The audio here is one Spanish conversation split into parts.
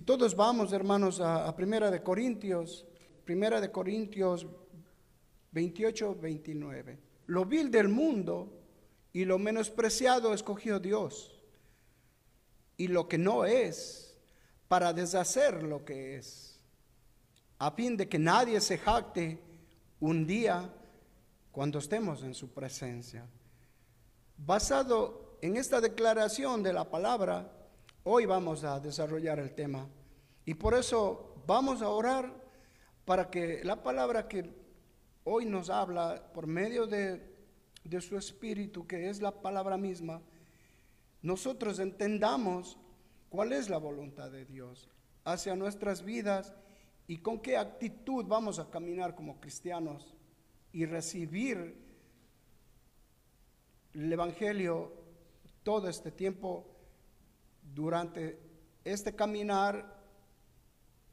todos vamos, hermanos, a Primera de Corintios 28, 29. Lo vil del mundo y lo menospreciado escogió Dios, y lo que no es, para deshacer lo que es, a fin de que nadie se jacte un día cuando estemos en su presencia. Basado en esta declaración de la palabra, hoy vamos a desarrollar el tema. Y por eso vamos a orar para que la palabra que hoy nos habla por medio de su Espíritu, que es la palabra misma, nosotros entendamos cuál es la voluntad de Dios hacia nuestras vidas y con qué actitud vamos a caminar como cristianos y recibir el Evangelio todo este tiempo durante este caminar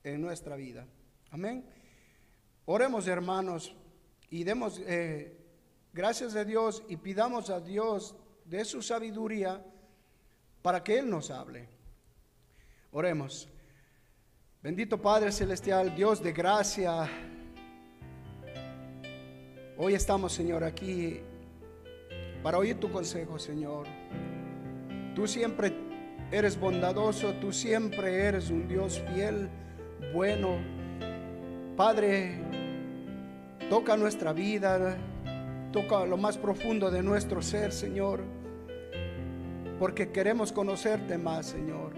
en nuestra vida. Amén. Oremos, hermanos, y demos gracias a Dios y pidamos a Dios de su sabiduría para que Él nos hable. Oremos. Bendito Padre Celestial, Dios de gracia, hoy estamos, Señor, aquí para oír tu consejo, Señor. Tú siempre eres bondadoso, tú siempre eres un Dios fiel, bueno. Padre, toca nuestra vida, toca lo más profundo de nuestro ser, Señor, porque queremos conocerte más, Señor,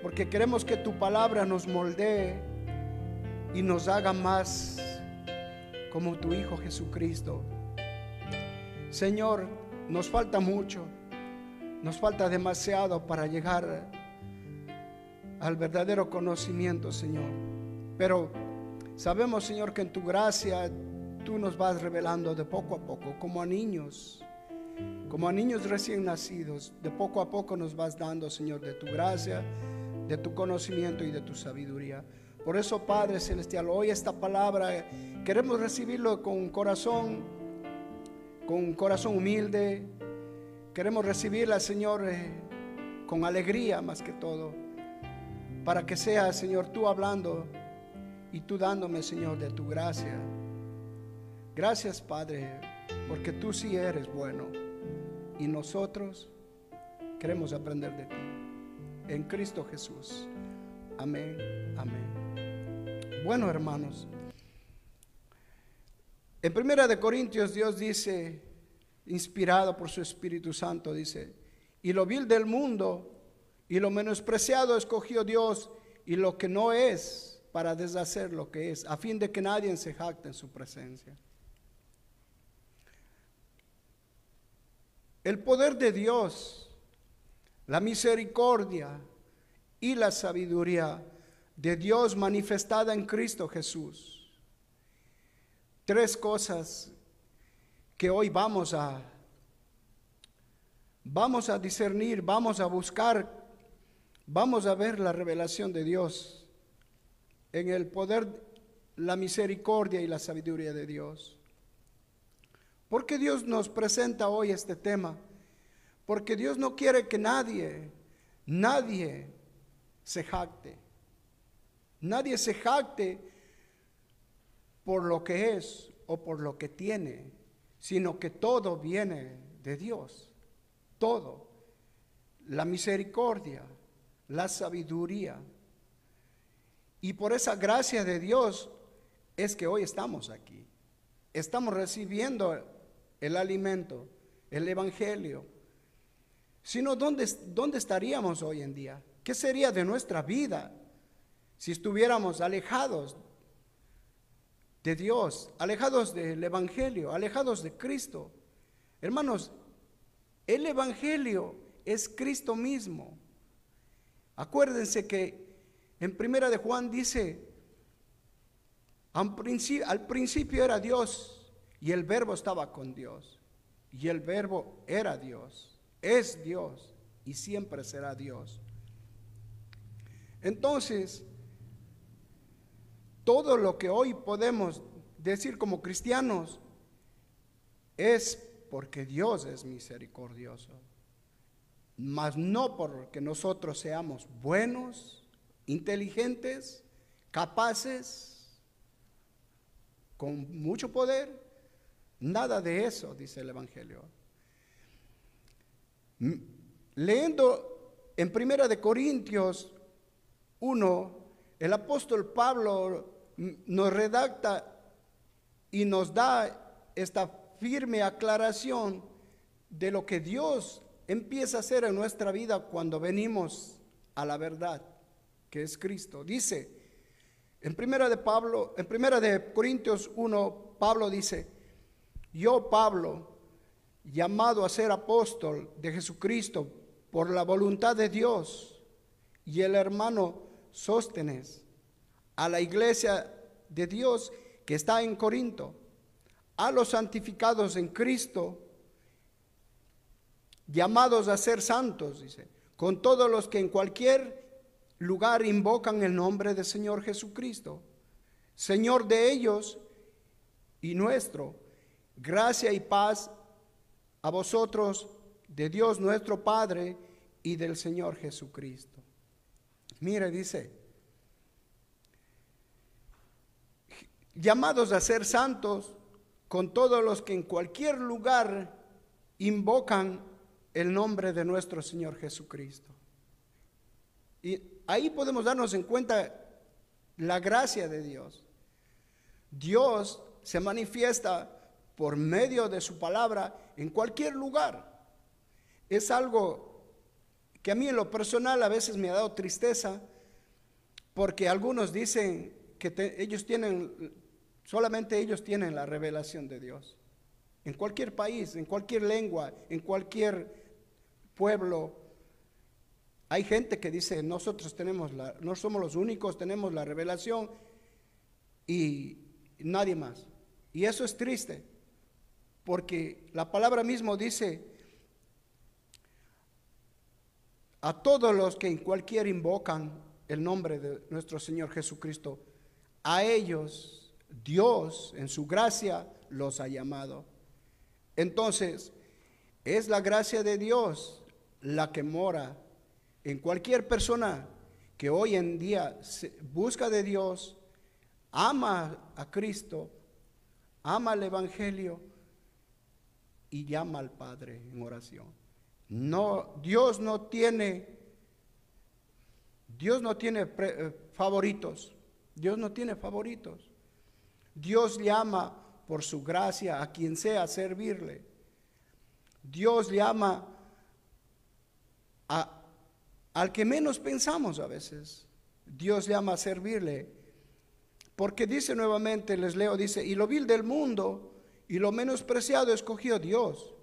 porque queremos que tu palabra nos moldee y nos haga más como tu Hijo Jesucristo. Señor, nos falta mucho, nos falta demasiado para llegar al verdadero conocimiento, Señor, pero sabemos, Señor, que en tu gracia tú nos vas revelando de poco a poco, como a niños recién nacidos. De poco a poco nos vas dando, Señor, de tu gracia, de tu conocimiento y de tu sabiduría. Por eso, Padre Celestial, hoy esta palabra queremos recibirlo con un corazón humilde. Queremos recibirla, Señor, con alegría más que todo, para que sea, Señor, tú hablando y tú dándome, Señor, de tu gracia. Gracias, Padre, porque tú sí eres bueno y nosotros queremos aprender de ti. En Cristo Jesús. Amén, amén. Bueno, hermanos, en Primera de Corintios Dios dice, inspirado por su Espíritu Santo, dice: y lo vil del mundo y lo menospreciado escogió Dios, y lo que no es, para deshacer lo que es, a fin de que nadie se jacte en su presencia. El poder de Dios, la misericordia y la sabiduría de Dios manifestada en Cristo Jesús. Tres cosas que hoy vamos a discernir, vamos a buscar, vamos a ver la revelación de Dios en el poder, la misericordia y la sabiduría de Dios. ¿Por qué Dios nos presenta hoy este tema? Porque Dios no quiere que nadie se jacte. Nadie se jacte por lo que es o por lo que tiene, sino que todo viene de Dios. Todo. La misericordia, la sabiduría. Y por esa gracia de Dios es que hoy estamos aquí. Estamos recibiendo el alimento, el Evangelio. Si no, ¿dónde estaríamos hoy en día? ¿Qué sería de nuestra vida si estuviéramos alejados de Dios, alejados del Evangelio, alejados de Cristo? Hermanos, el Evangelio es Cristo mismo. Acuérdense que en Primera de Juan dice: al principio era Dios, y el Verbo estaba con Dios, y el Verbo era Dios, es Dios, y siempre será Dios. Entonces, todo lo que hoy podemos decir como cristianos es porque Dios es misericordioso, mas no porque nosotros seamos buenos inteligentes, capaces, con mucho poder. Nada de eso, dice el Evangelio. Leyendo en 1 Corintios 1, el apóstol Pablo nos redacta y nos da esta firme aclaración de lo que Dios empieza a hacer en nuestra vida cuando venimos a la verdad, que es Cristo. Dice, en 1 Corintios 1, Pablo dice: yo, Pablo, llamado a ser apóstol de Jesucristo por la voluntad de Dios, y el hermano Sóstenes, a la iglesia de Dios que está en Corinto, a los santificados en Cristo, llamados a ser santos, dice, con todos los que en cualquier lugar invocan el nombre del Señor Jesucristo, Señor de ellos y nuestro, gracia y paz a vosotros, de Dios nuestro Padre y del Señor Jesucristo. Mire, dice, llamados a ser santos con todos los que en cualquier lugar invocan el nombre de nuestro Señor Jesucristo. Y ahí podemos darnos en cuenta la gracia de Dios. Dios se manifiesta por medio de su palabra en cualquier lugar. Es algo que a mí en lo personal a veces me ha dado tristeza, porque algunos dicen que solamente ellos tienen la revelación de Dios. En cualquier país, en cualquier lengua, en cualquier pueblo, hay gente que dice, nosotros no somos los únicos, tenemos la revelación y nadie más. Y eso es triste, porque la palabra mismo dice, a todos los que en cualquier invocan el nombre de nuestro Señor Jesucristo, a ellos Dios en su gracia los ha llamado. Entonces, es la gracia de Dios la que mora en cualquier persona que hoy en día busca de Dios, ama a Cristo, ama el Evangelio y llama al Padre en oración. No, Dios no tiene favoritos. Dios no tiene favoritos. Dios llama por su gracia a quien sea a servirle. Dios llama al que menos pensamos a veces. Dios llama a servirle. Porque dice nuevamente, les leo, dice, y lo vil del mundo y lo menospreciado escogió Dios,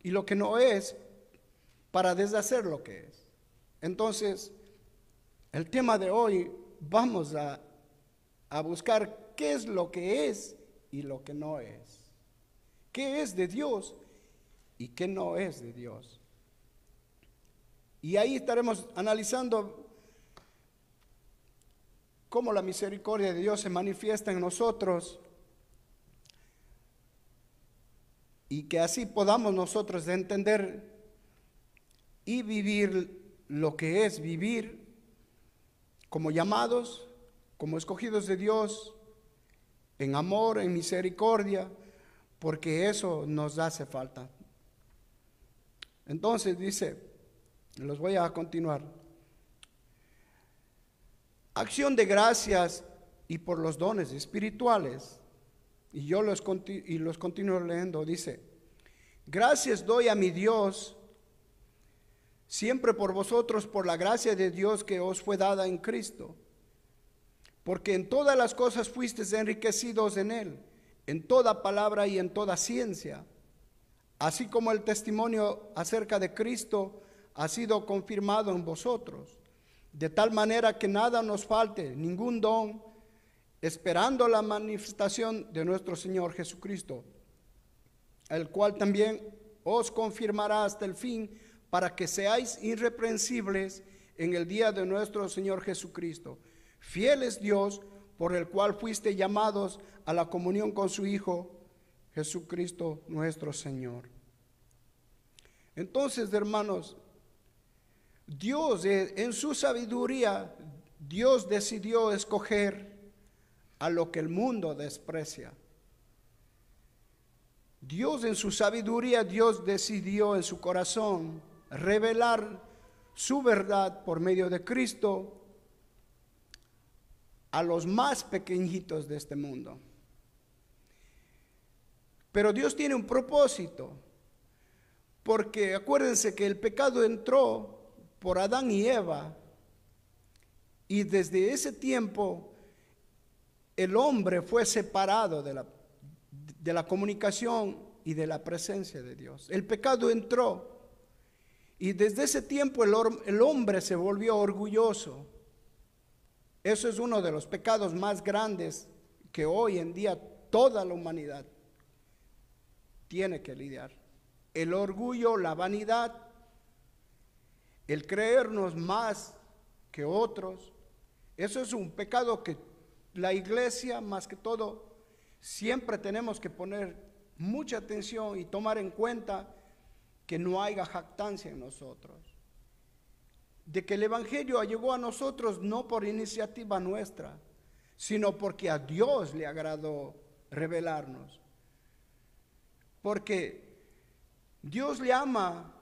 y lo que no es, para deshacer lo que es. Entonces, el tema de hoy, vamos a buscar qué es lo que es y lo que no es. ¿Qué es de Dios y qué no es de Dios? Y ahí estaremos analizando cómo la misericordia de Dios se manifiesta en nosotros, y que así podamos nosotros entender y vivir lo que es vivir como llamados, como escogidos de Dios, en amor, en misericordia, porque eso nos hace falta. Entonces dice, los voy a continuar. Acción de gracias y por los dones espirituales. Y yo los continúo leyendo. Dice, gracias doy a mi Dios siempre por vosotros, por la gracia de Dios que os fue dada en Cristo, porque en todas las cosas fuisteis enriquecidos en Él, en toda palabra y en toda ciencia, así como el testimonio acerca de Cristo ha sido confirmado en vosotros, de tal manera que nada nos falte, ningún don, esperando la manifestación de nuestro Señor Jesucristo, el cual también os confirmará hasta el fin, para que seáis irreprensibles en el día de nuestro Señor Jesucristo. Fiel es Dios, por el cual fuiste llamados a la comunión con su Hijo, Jesucristo nuestro Señor. Entonces, hermanos, Dios, en su sabiduría, Dios decidió escoger a lo que el mundo desprecia. Dios en su sabiduría, Dios decidió en su corazón revelar su verdad por medio de Cristo a los más pequeñitos de este mundo. Pero Dios tiene un propósito, porque acuérdense que el pecado entró por Adán y Eva, y desde ese tiempo el hombre fue separado de la comunicación y de la presencia de Dios. El pecado entró y desde ese tiempo el hombre se volvió orgulloso. Eso es uno de los pecados más grandes que hoy en día toda la humanidad tiene que lidiar. El orgullo, la vanidad, el creernos más que otros. Eso es un pecado que la iglesia, más que todo, siempre tenemos que poner mucha atención y tomar en cuenta que no haya jactancia en nosotros. De que el Evangelio llegó a nosotros no por iniciativa nuestra, sino porque a Dios le agradó revelarnos. Porque Dios le ama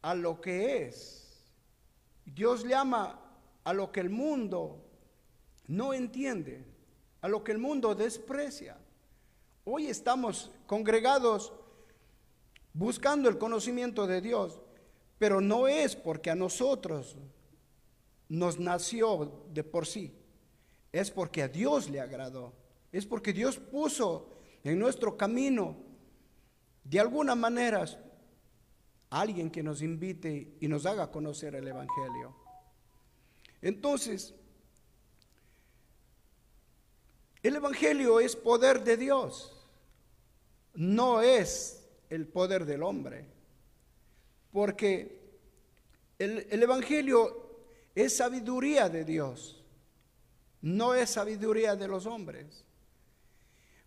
a lo que es. Dios le ama a lo que el mundo no entiende, a lo que el mundo desprecia. Hoy estamos congregados buscando el conocimiento de Dios, pero no es porque a nosotros nos nació de por sí, es porque a Dios le agradó, es porque Dios puso en nuestro camino de alguna manera a alguien que nos invite y nos haga conocer el Evangelio. Entonces, el Evangelio es poder de Dios, no es el poder del hombre, porque el Evangelio es sabiduría de Dios, no es sabiduría de los hombres.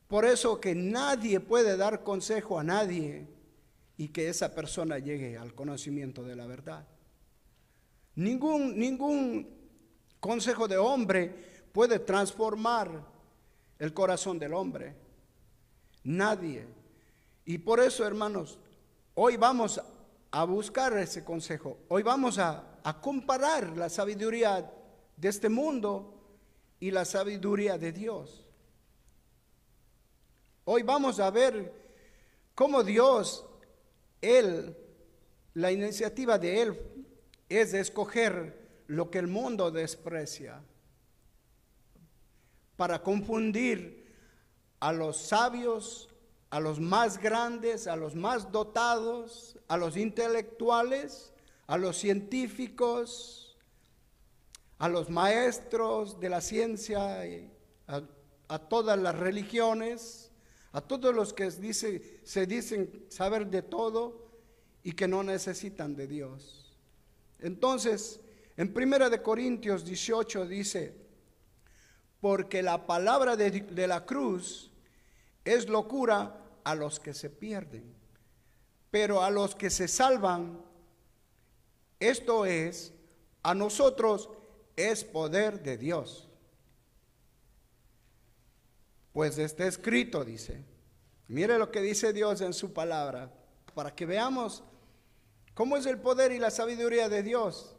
Por eso que nadie puede dar consejo a nadie y que esa persona llegue al conocimiento de la verdad. Ningún consejo de hombre puede transformar el corazón del hombre. Nadie. Y por eso, hermanos, hoy vamos a buscar ese consejo. Hoy vamos a comparar la sabiduría de este mundo y la sabiduría de Dios. Hoy vamos a ver cómo Dios, la iniciativa de Él es de escoger lo que el mundo desprecia para confundir a los sabios, a los más grandes, a los más dotados, a los intelectuales, a los científicos, a los maestros de la ciencia, a todas las religiones, a todos los que se dicen saber de todo y que no necesitan de Dios. Entonces, en 1 Corintios 18 dice: porque la palabra de la cruz es locura a los que se pierden, pero a los que se salvan, esto es, a nosotros es poder de Dios. Pues está escrito, dice. Mire lo que dice Dios en su palabra, para que veamos cómo es el poder y la sabiduría de Dios.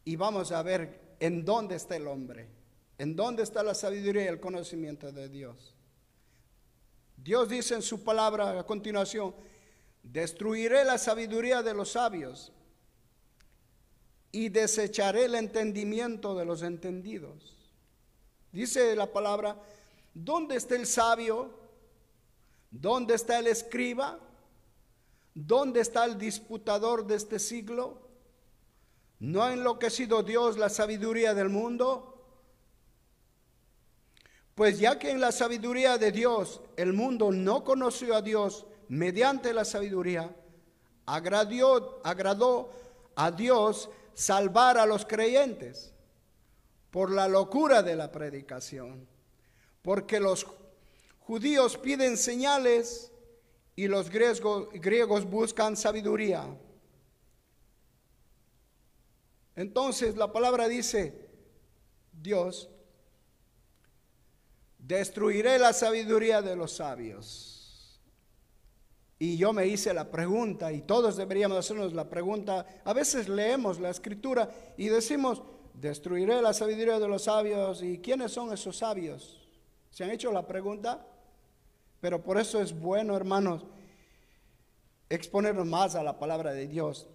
Y vamos a ver en dónde está el hombre, en dónde está la sabiduría y el conocimiento de Dios. Dios dice en su palabra a continuación: destruiré la sabiduría de los sabios y desecharé el entendimiento de los entendidos. Dice la palabra: ¿dónde está el sabio? ¿Dónde está el escriba? ¿Dónde está el disputador de este siglo? ¿No ha enloquecido Dios la sabiduría del mundo? Pues ya que en la sabiduría de Dios el mundo no conoció a Dios mediante la sabiduría, agradó a Dios salvar a los creyentes por la locura de la predicación. Porque los judíos piden señales y los griegos buscan sabiduría. Entonces la palabra dice, Dios, destruiré la sabiduría de los sabios. Y yo me hice la pregunta, y todos deberíamos hacernos la pregunta. A veces leemos la escritura y decimos, destruiré la sabiduría de los sabios. ¿Y quiénes son esos sabios? ¿Se han hecho la pregunta? Pero por eso es bueno, hermanos, exponernos más a la palabra de Dios.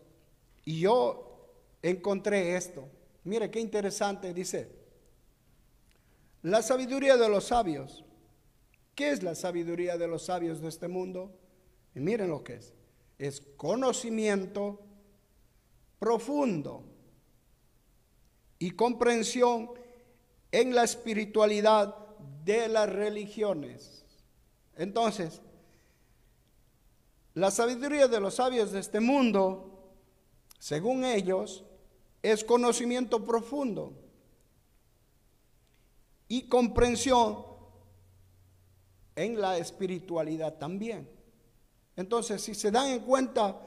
Y yo encontré esto. Mire qué interesante, dice, la sabiduría de los sabios. ¿Qué es la sabiduría de los sabios de este mundo? Y miren lo que es. Es conocimiento profundo y comprensión en la espiritualidad de las religiones. Entonces, la sabiduría de los sabios de este mundo, según ellos, es conocimiento profundo y comprensión en la espiritualidad también. Entonces, si se dan en cuenta,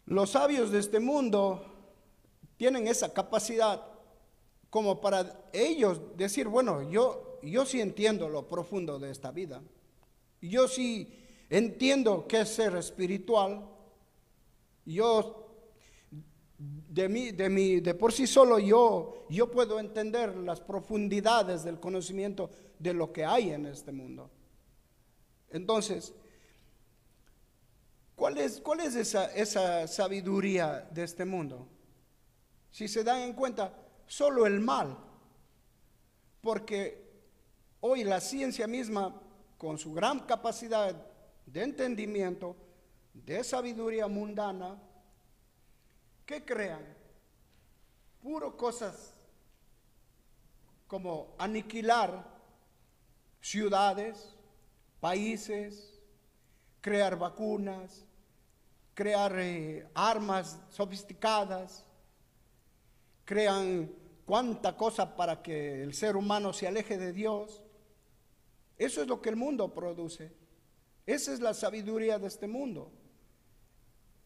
los sabios de este mundo tienen esa capacidad como para ellos decir, bueno, yo sí entiendo lo profundo de esta vida. Yo sí entiendo qué es ser espiritual. Yo de por sí solo yo puedo entender las profundidades del conocimiento de lo que hay en este mundo. Entonces, ¿cuál es esa sabiduría de este mundo? Si se dan en cuenta, solo el mal. Porque hoy la ciencia misma, con su gran capacidad de entendimiento, de sabiduría mundana, ¿qué crean? Puro cosas como aniquilar ciudades, países, crear vacunas, crear armas sofisticadas, crean cuánta cosa para que el ser humano se aleje de Dios. Eso es lo que el mundo produce. Esa es la sabiduría de este mundo.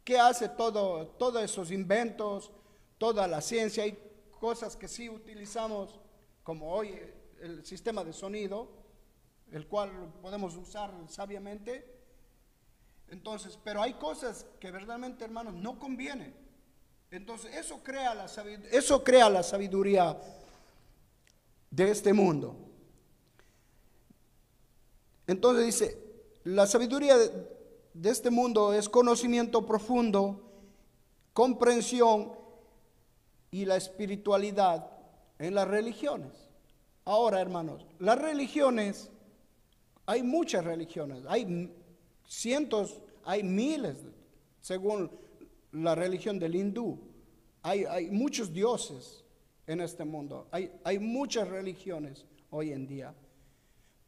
¿Qué hace todos esos inventos, toda la ciencia? Hay cosas que sí utilizamos, como hoy el sistema de sonido, el cual podemos usar sabiamente. Entonces, pero hay cosas que verdaderamente, hermanos, no convienen. Entonces, eso crea la sabiduría de este mundo. Entonces dice, la sabiduría de este mundo es conocimiento profundo, comprensión y la espiritualidad en las religiones. Ahora, hermanos, las religiones, hay muchas religiones, hay cientos, hay miles, según la religión del hindú. Hay muchos dioses en este mundo, hay muchas religiones hoy en día.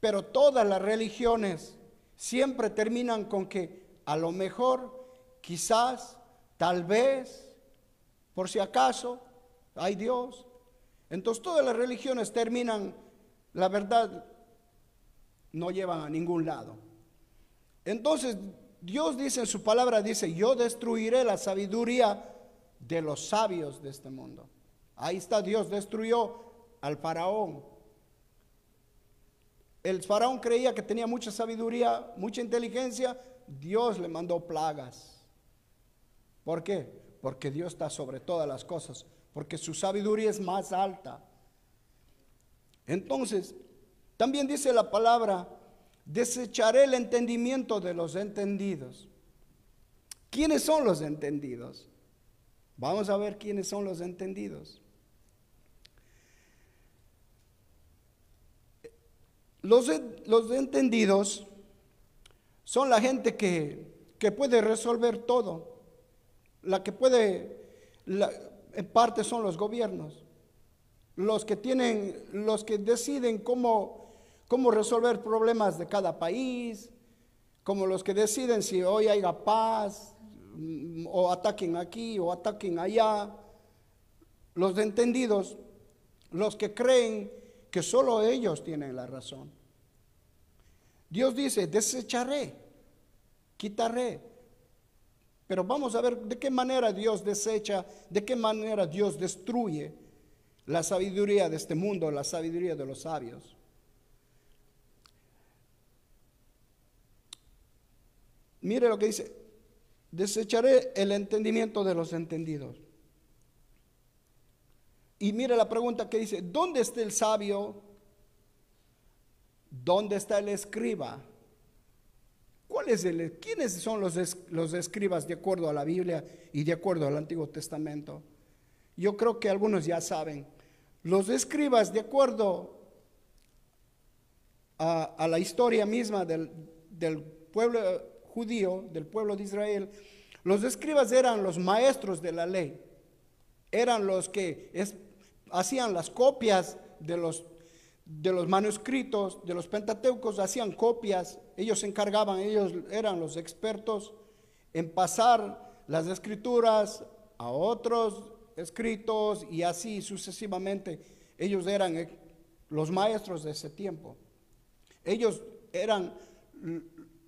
Pero todas las religiones siempre terminan con que a lo mejor, quizás, tal vez, por si acaso, hay Dios. Entonces todas las religiones terminan, la verdad, no llevan a ningún lado. Entonces Dios dice en su palabra, dice, yo destruiré la sabiduría de los sabios de este mundo. Ahí está, Dios destruyó al faraón. El faraón creía que tenía mucha sabiduría, mucha inteligencia. Dios le mandó plagas. ¿Por qué? Porque Dios está sobre todas las cosas, porque su sabiduría es más alta. Entonces, también dice la palabra, desecharé el entendimiento de los entendidos. ¿Quiénes son los entendidos? Vamos a ver quiénes son los entendidos. Los entendidos son la gente que puede resolver todo. La que puede, en parte son los gobiernos. Los que deciden cómo resolver problemas de cada país, como los que deciden si hoy haya paz, o ataquen aquí o ataquen allá. Los entendidos, los que creen que solo ellos tienen la razón. Dios dice, desecharé, quitaré Pero vamos a ver de qué manera Dios desecha, de qué manera Dios destruye la sabiduría de este mundo, la sabiduría de los sabios. Mire lo que dice: desecharé el entendimiento de los entendidos. Y mire la pregunta que dice: ¿dónde está el sabio? ¿Dónde está el escriba? ¿Quiénes son los escribas de acuerdo a la Biblia y de acuerdo al Antiguo Testamento? Yo creo que algunos ya saben. Los escribas, de acuerdo a la historia misma del pueblo judío, del pueblo de Israel, los escribas eran los maestros de la ley. Eran los que hacían las copias de los manuscritos, de los Pentateucos, hacían copias. Ellos se encargaban, ellos eran los expertos en pasar las escrituras a otros escritos y así sucesivamente. Ellos eran los maestros de ese tiempo. Ellos eran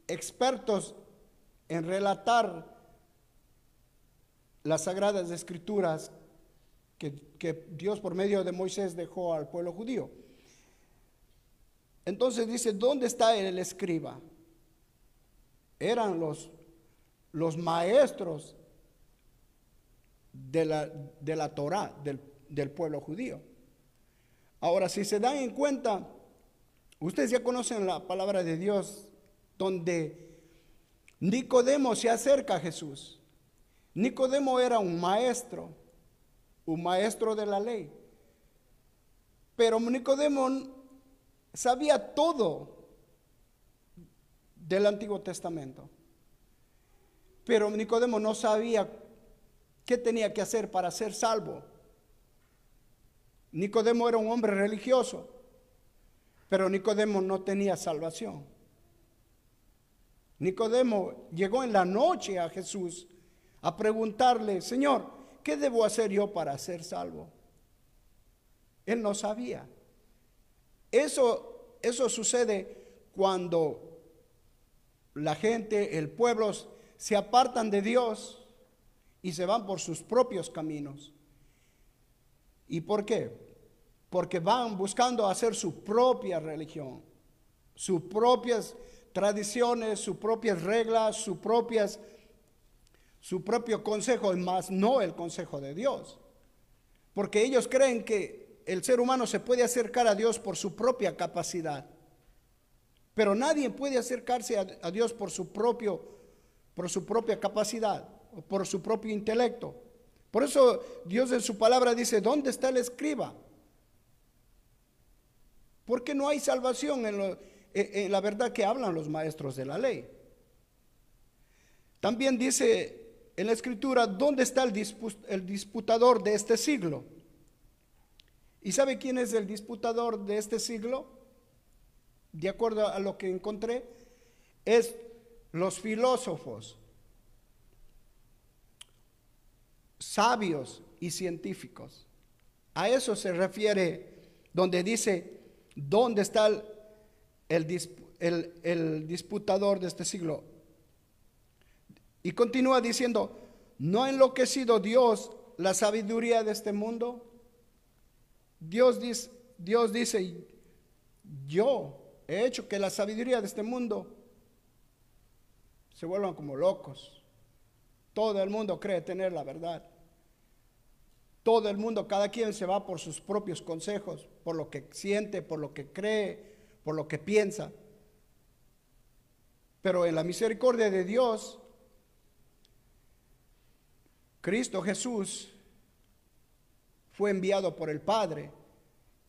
expertos en relatar las sagradas escrituras que Dios por medio de Moisés dejó al pueblo judío. Entonces dice: ¿dónde está el escriba? Eran los maestros de la Torá del pueblo judío. Ahora, si se dan en cuenta, ustedes ya conocen la palabra de Dios, donde Nicodemo se acerca a Jesús. Nicodemo era un maestro de la ley. Pero Nicodemo sabía todo del Antiguo Testamento. Pero Nicodemo no sabía qué tenía que hacer para ser salvo. Nicodemo era un hombre religioso, pero Nicodemo no tenía salvación. Nicodemo llegó en la noche a Jesús a preguntarle: Señor, ¿qué debo hacer yo para ser salvo? Él no sabía. Eso sucede cuando la gente, el pueblo, se apartan de Dios y se van por sus propios caminos. ¿Y por qué? Porque van buscando hacer su propia religión, sus propias tradiciones, sus propias reglas, su propio consejo, más no el consejo de Dios. Porque ellos creen que el ser humano se puede acercar a Dios por su propia capacidad. Pero nadie puede acercarse a Dios por su propia capacidad, o por su propio intelecto. Por eso Dios en su palabra dice: ¿dónde está el escriba? Porque no hay salvación en la verdad que hablan los maestros de la ley. También dice en la Escritura: ¿dónde está el disputador de este siglo? ¿Y sabe quién es el disputador de este siglo? De acuerdo a lo que encontré, es los filósofos, sabios y científicos. A eso se refiere donde dice: ¿dónde está el disputador de este siglo? Y continúa diciendo: ¿no ha enloquecido Dios la sabiduría de este mundo? Dios dice: yo he hecho que la sabiduría de este mundo se vuelvan como locos. Todo el mundo cree tener la verdad. Todo el mundo, cada quien se va por sus propios consejos, por lo que siente, por lo que cree, por lo que piensa. Pero en la misericordia de Dios, Cristo Jesús fue enviado por el Padre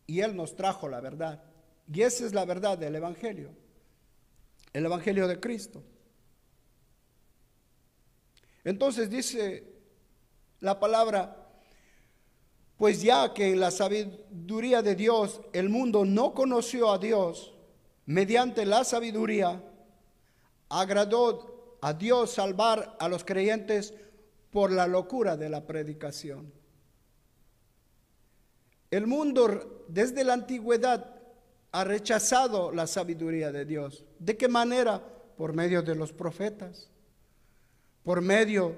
y Él nos trajo la verdad. Y esa es la verdad del Evangelio, el Evangelio de Cristo. Entonces dice la palabra: pues ya que en la sabiduría de Dios el mundo no conoció a Dios, mediante la sabiduría agradó a Dios salvar a los creyentes por la locura de la predicación. El mundo desde la antigüedad ha rechazado la sabiduría de Dios. ¿De qué manera? Por medio de los profetas, por medio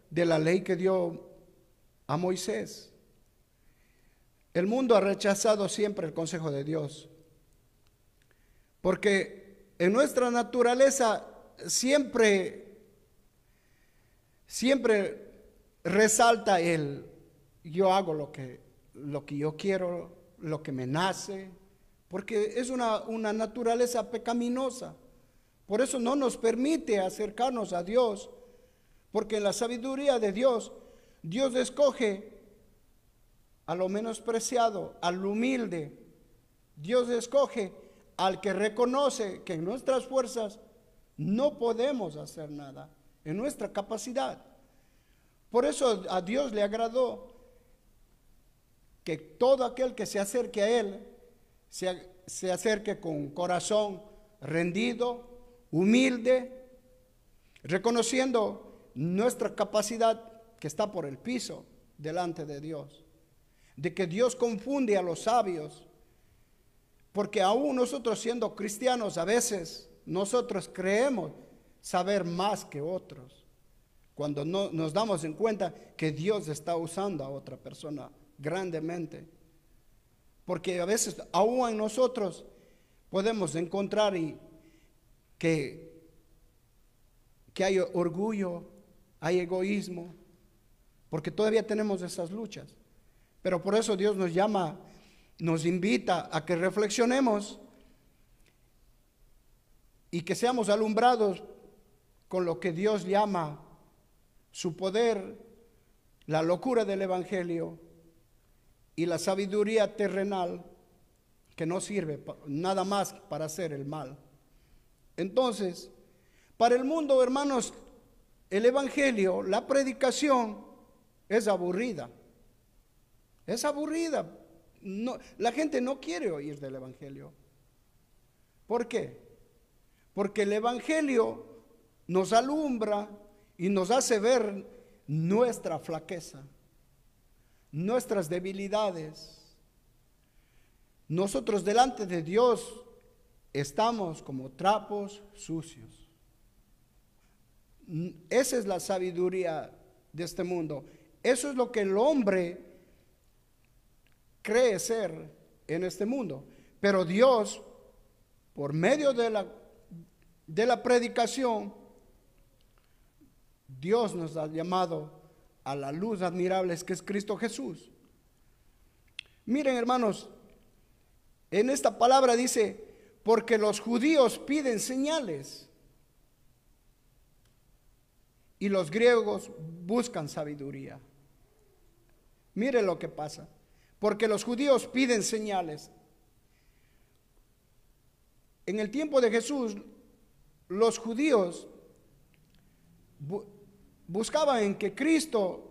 de la ley que dio a Moisés. El mundo ha rechazado siempre el consejo de Dios, porque en nuestra naturaleza siempre resalta el yo hago lo que yo quiero, lo que me nace, porque es una naturaleza pecaminosa. Por eso no nos permite acercarnos a Dios, porque en la sabiduría de Dios, Dios escoge a lo menospreciado, al humilde. Dios escoge al que reconoce que en nuestras fuerzas no podemos hacer nada, en nuestra capacidad. Por eso a Dios le agradó que todo aquel que se acerque a Él se acerque con corazón rendido, humilde, reconociendo nuestra capacidad que está por el piso delante de Dios, de que Dios confunde a los sabios, porque aún nosotros siendo cristianos a veces nosotros creemos saber más que otros, cuando no nos damos en cuenta que Dios está usando a otra persona grandemente, porque a veces aún en nosotros podemos encontrar que hay orgullo, hay egoísmo, porque todavía tenemos esas luchas. Pero por eso Dios nos llama, nos invita a que reflexionemos y que seamos alumbrados con lo que Dios llama su poder, la locura del Evangelio y la sabiduría terrenal que no sirve nada más para hacer el mal. Entonces, para el mundo, hermanos, el Evangelio, la predicación es aburrida. Es aburrida. No, la gente no quiere oír del Evangelio. ¿Por qué? Porque el Evangelio nos alumbra y nos hace ver nuestra flaqueza, nuestras debilidades. Nosotros delante de Dios estamos como trapos sucios. Esa es la sabiduría de este mundo. Eso es lo que el hombre cree ser en este mundo. Pero Dios, por medio de la predicación, Dios nos ha llamado a la luz admirable que es Cristo Jesús. Miren, hermanos, en esta palabra dice, porque los judíos piden señales y los griegos buscan sabiduría. Mire lo que pasa. Porque los judíos piden señales. En el tiempo de Jesús, los judíos buscaban en que Cristo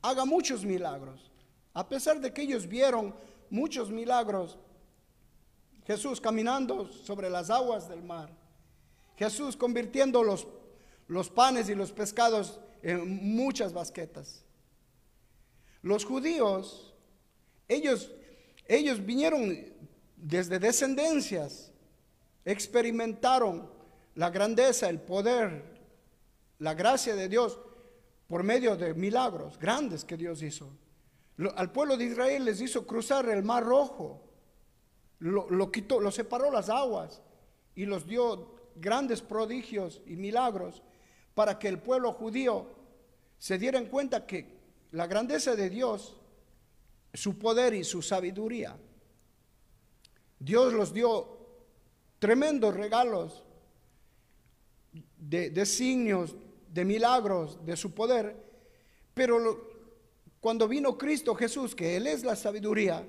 haga muchos milagros. A pesar de que ellos vieron muchos milagros, Jesús caminando sobre las aguas del mar, Jesús convirtiendo los panes y los pescados en muchas basquetas. Los judíos, ellos vinieron desde descendencias, experimentaron la grandeza, el poder, la gracia de Dios por medio de milagros grandes que Dios hizo. Al pueblo de Israel les hizo cruzar el Mar Rojo, lo quitó, lo separó las aguas y los dio grandes prodigios y milagros para que el pueblo judío se diera cuenta que la grandeza de Dios, su poder y su sabiduría. Dios los dio tremendos regalos de signos, de milagros, de su poder, pero cuando vino Cristo Jesús, que Él es la sabiduría,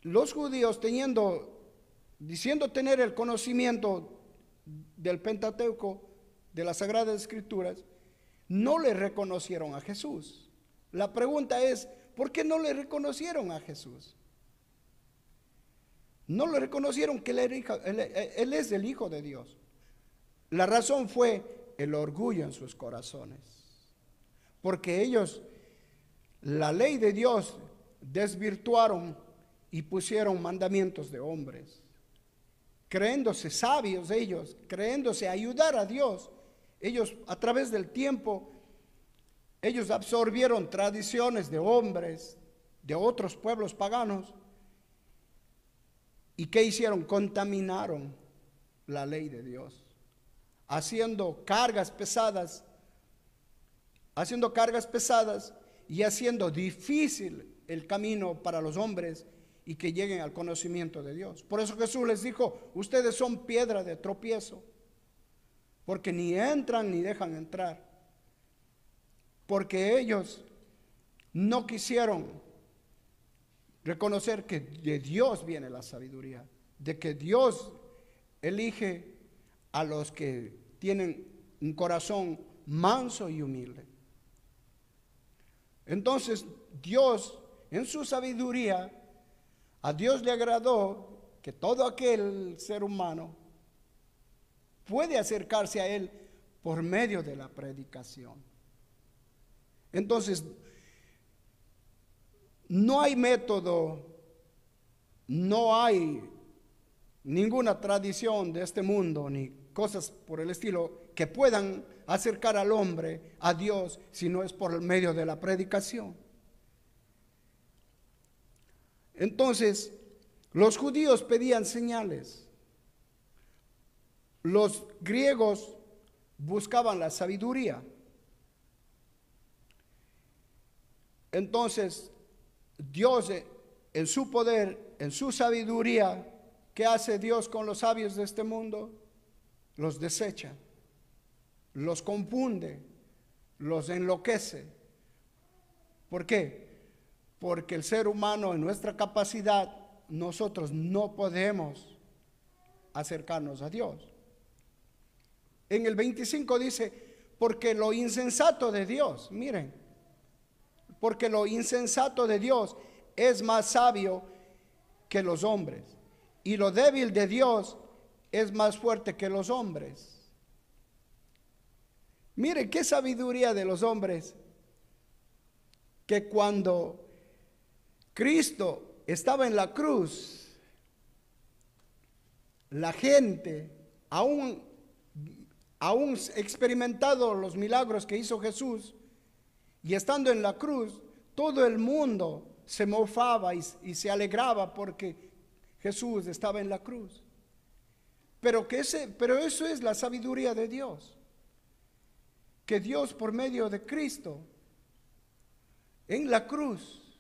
los judíos diciendo tener el conocimiento del Pentateuco, de las Sagradas Escrituras, no le reconocieron a Jesús. La pregunta es, ¿por qué no le reconocieron a Jesús? No le reconocieron que Él es el Hijo de Dios. La razón fue el orgullo en sus corazones, porque ellos la ley de Dios desvirtuaron y pusieron mandamientos de hombres, creyéndose sabios ellos, creyéndose ayudar a Dios. Ellos, a través del tiempo, ellos absorbieron tradiciones de hombres, de otros pueblos paganos. ¿Y qué hicieron? Contaminaron la ley de Dios, haciendo cargas pesadas y haciendo difícil el camino para los hombres y que lleguen al conocimiento de Dios. Por eso Jesús les dijo: ustedes son piedra de tropiezo, porque ni entran ni dejan entrar, porque ellos no quisieron reconocer que de Dios viene la sabiduría, de que Dios elige a los que tienen un corazón manso y humilde. Entonces Dios, en su sabiduría, a Dios le agradó que todo aquel ser humano puede acercarse a Él por medio de la predicación. Entonces, no hay método, no hay ninguna tradición de este mundo, ni cosas por el estilo, que puedan acercar al hombre a Dios si no es por el medio de la predicación. Entonces, los judíos pedían señales. Los griegos buscaban la sabiduría. Entonces, Dios, en su poder, en su sabiduría, ¿qué hace Dios con los sabios de este mundo? Los desecha, los confunde, los enloquece. ¿Por qué? Porque el ser humano, en nuestra capacidad, nosotros no podemos acercarnos a Dios. En el 25 dice: porque lo insensato de Dios, miren, porque lo insensato de Dios es más sabio que los hombres, y lo débil de Dios es más fuerte que los hombres. Miren qué sabiduría de los hombres, que cuando Cristo estaba en la cruz, la gente, aún experimentado los milagros que hizo Jesús, y estando en la cruz, todo el mundo se mofaba y se alegraba porque Jesús estaba en la cruz. Pero eso es la sabiduría de Dios, que Dios, por medio de Cristo en la cruz,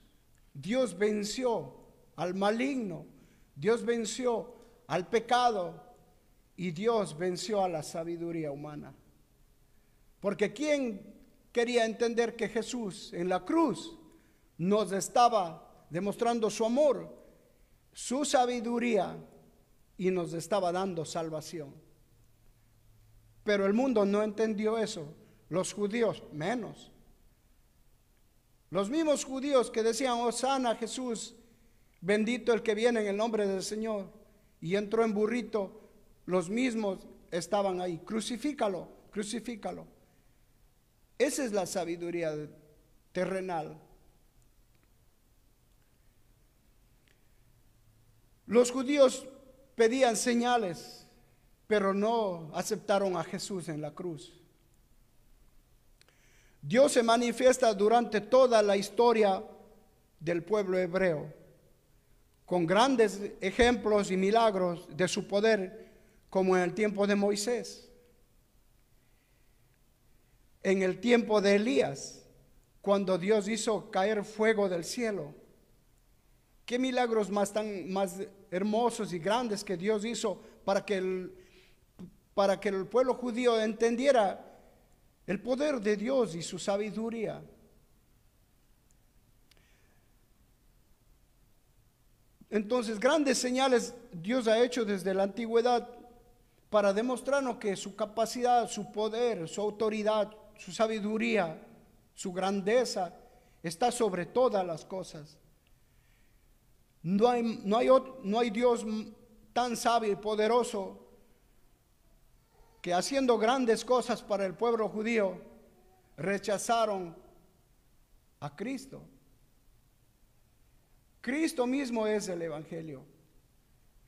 Dios venció al maligno, Dios venció al pecado y Dios venció a la sabiduría humana. Porque ¿quién quería entender que Jesús en la cruz nos estaba demostrando su amor, su sabiduría, y nos estaba dando salvación? Pero el mundo no entendió eso, los judíos menos. Los mismos judíos que decían: Hosana Jesús, bendito el que viene en el nombre del Señor, y entró en burrito, los mismos estaban ahí: crucifícalo, crucifícalo. Esa es la sabiduría terrenal. Los judíos pedían señales, pero no aceptaron a Jesús en la cruz. Dios se manifiesta durante toda la historia del pueblo hebreo, con grandes ejemplos y milagros de su poder, como en el tiempo de Moisés, en el tiempo de Elías, cuando Dios hizo caer fuego del cielo. Qué milagros más hermosos y grandes que Dios hizo para que el pueblo judío entendiera el poder de Dios y su sabiduría. Entonces, grandes señales Dios ha hecho desde la antigüedad para demostrarnos que su capacidad, su poder, su autoridad, su sabiduría, su grandeza está sobre todas las cosas. No hay Dios tan sabio y poderoso que, haciendo grandes cosas para el pueblo judío, rechazaron a Cristo. Cristo mismo es el Evangelio.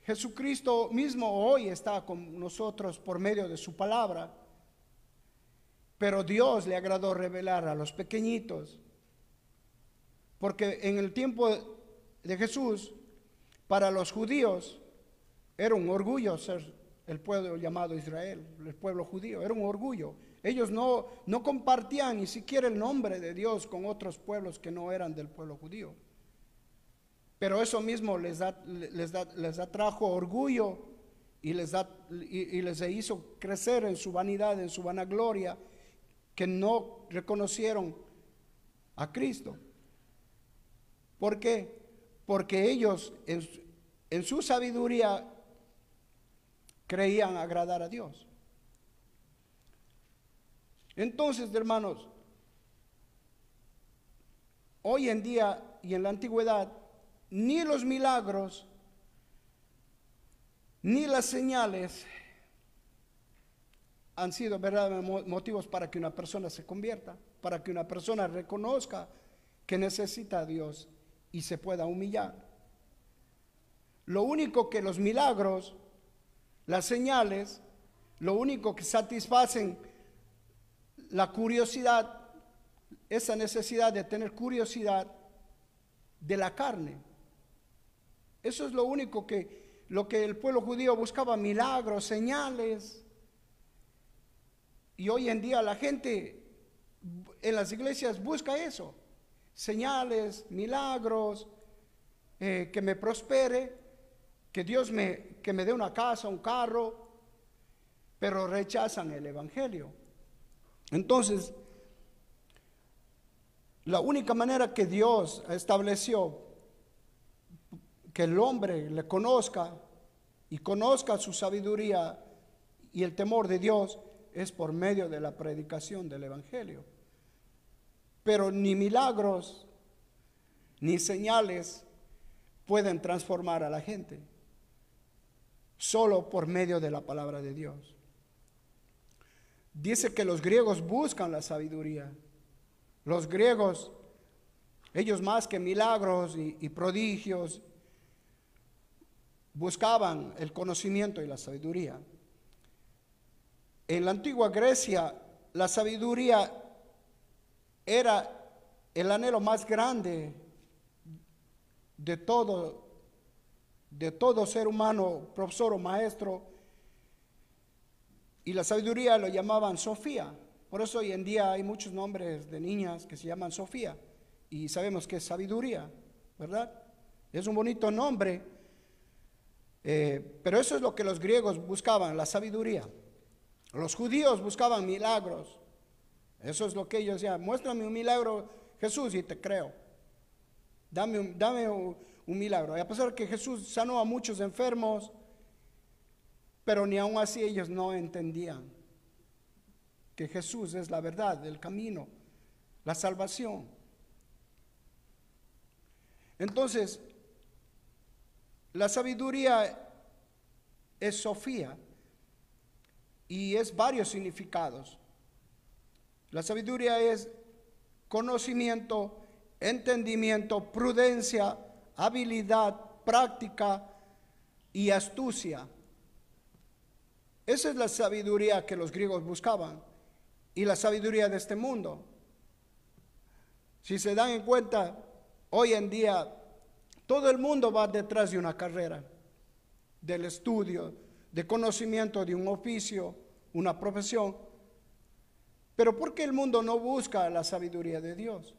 Jesucristo mismo hoy está con nosotros por medio de su palabra. Pero Dios le agradó revelar a los pequeñitos, porque en el tiempo de Jesús, para los judíos, era un orgullo ser el pueblo llamado Israel, el pueblo judío, era un orgullo. Ellos no compartían ni siquiera el nombre de Dios con otros pueblos que no eran del pueblo judío. Pero eso mismo les atrajo orgullo y les hizo crecer en su vanidad, en su vanagloria, que no reconocieron a Cristo. ¿Por qué? Porque ellos en su sabiduría creían agradar a Dios. Entonces, hermanos, hoy en día y en la antigüedad, ni los milagros, ni las señales han sido verdaderos motivos para que una persona se convierta, para que una persona reconozca que necesita a Dios y se pueda humillar. Lo único que los milagros, las señales, lo único que satisfacen la curiosidad, esa necesidad de tener curiosidad de la carne. Eso es lo único lo que el pueblo judío buscaba, milagros, señales. Y hoy en día la gente en las iglesias busca eso, señales, milagros, que me prospere, que Dios que me dé una casa, un carro, pero rechazan el evangelio. Entonces, la única manera que Dios estableció que el hombre le conozca y conozca su sabiduría y el temor de Dios es por medio de la predicación del evangelio. Pero ni milagros ni señales pueden transformar a la gente, solo por medio de la palabra de Dios. Dice que los griegos buscan la sabiduría. Los griegos, ellos más que milagros y prodigios, buscaban el conocimiento y la sabiduría. En la antigua Grecia, la sabiduría era el anhelo más grande de todo ser humano, profesor o maestro. Y la sabiduría lo llamaban Sofía. Por eso hoy en día hay muchos nombres de niñas que se llaman Sofía. Y sabemos que es sabiduría, ¿verdad? Es un bonito nombre. Pero eso es lo que los griegos buscaban, la sabiduría. Los judíos buscaban milagros. Eso es lo que ellos decían. Muéstrame un milagro, Jesús, y te creo. Dame un milagro. Y a pesar que Jesús sanó a muchos enfermos, pero ni aun así ellos no entendían que Jesús es la verdad, el camino, la salvación. Entonces, la sabiduría es Sofía y es varios significados. La sabiduría es conocimiento, entendimiento, prudencia, habilidad, práctica y astucia. Esa es la sabiduría que los griegos buscaban y la sabiduría de este mundo. Si se dan en cuenta, hoy en día todo el mundo va detrás de una carrera, del estudio, de conocimiento de un oficio, una profesión. Pero ¿por qué el mundo no busca la sabiduría de Dios?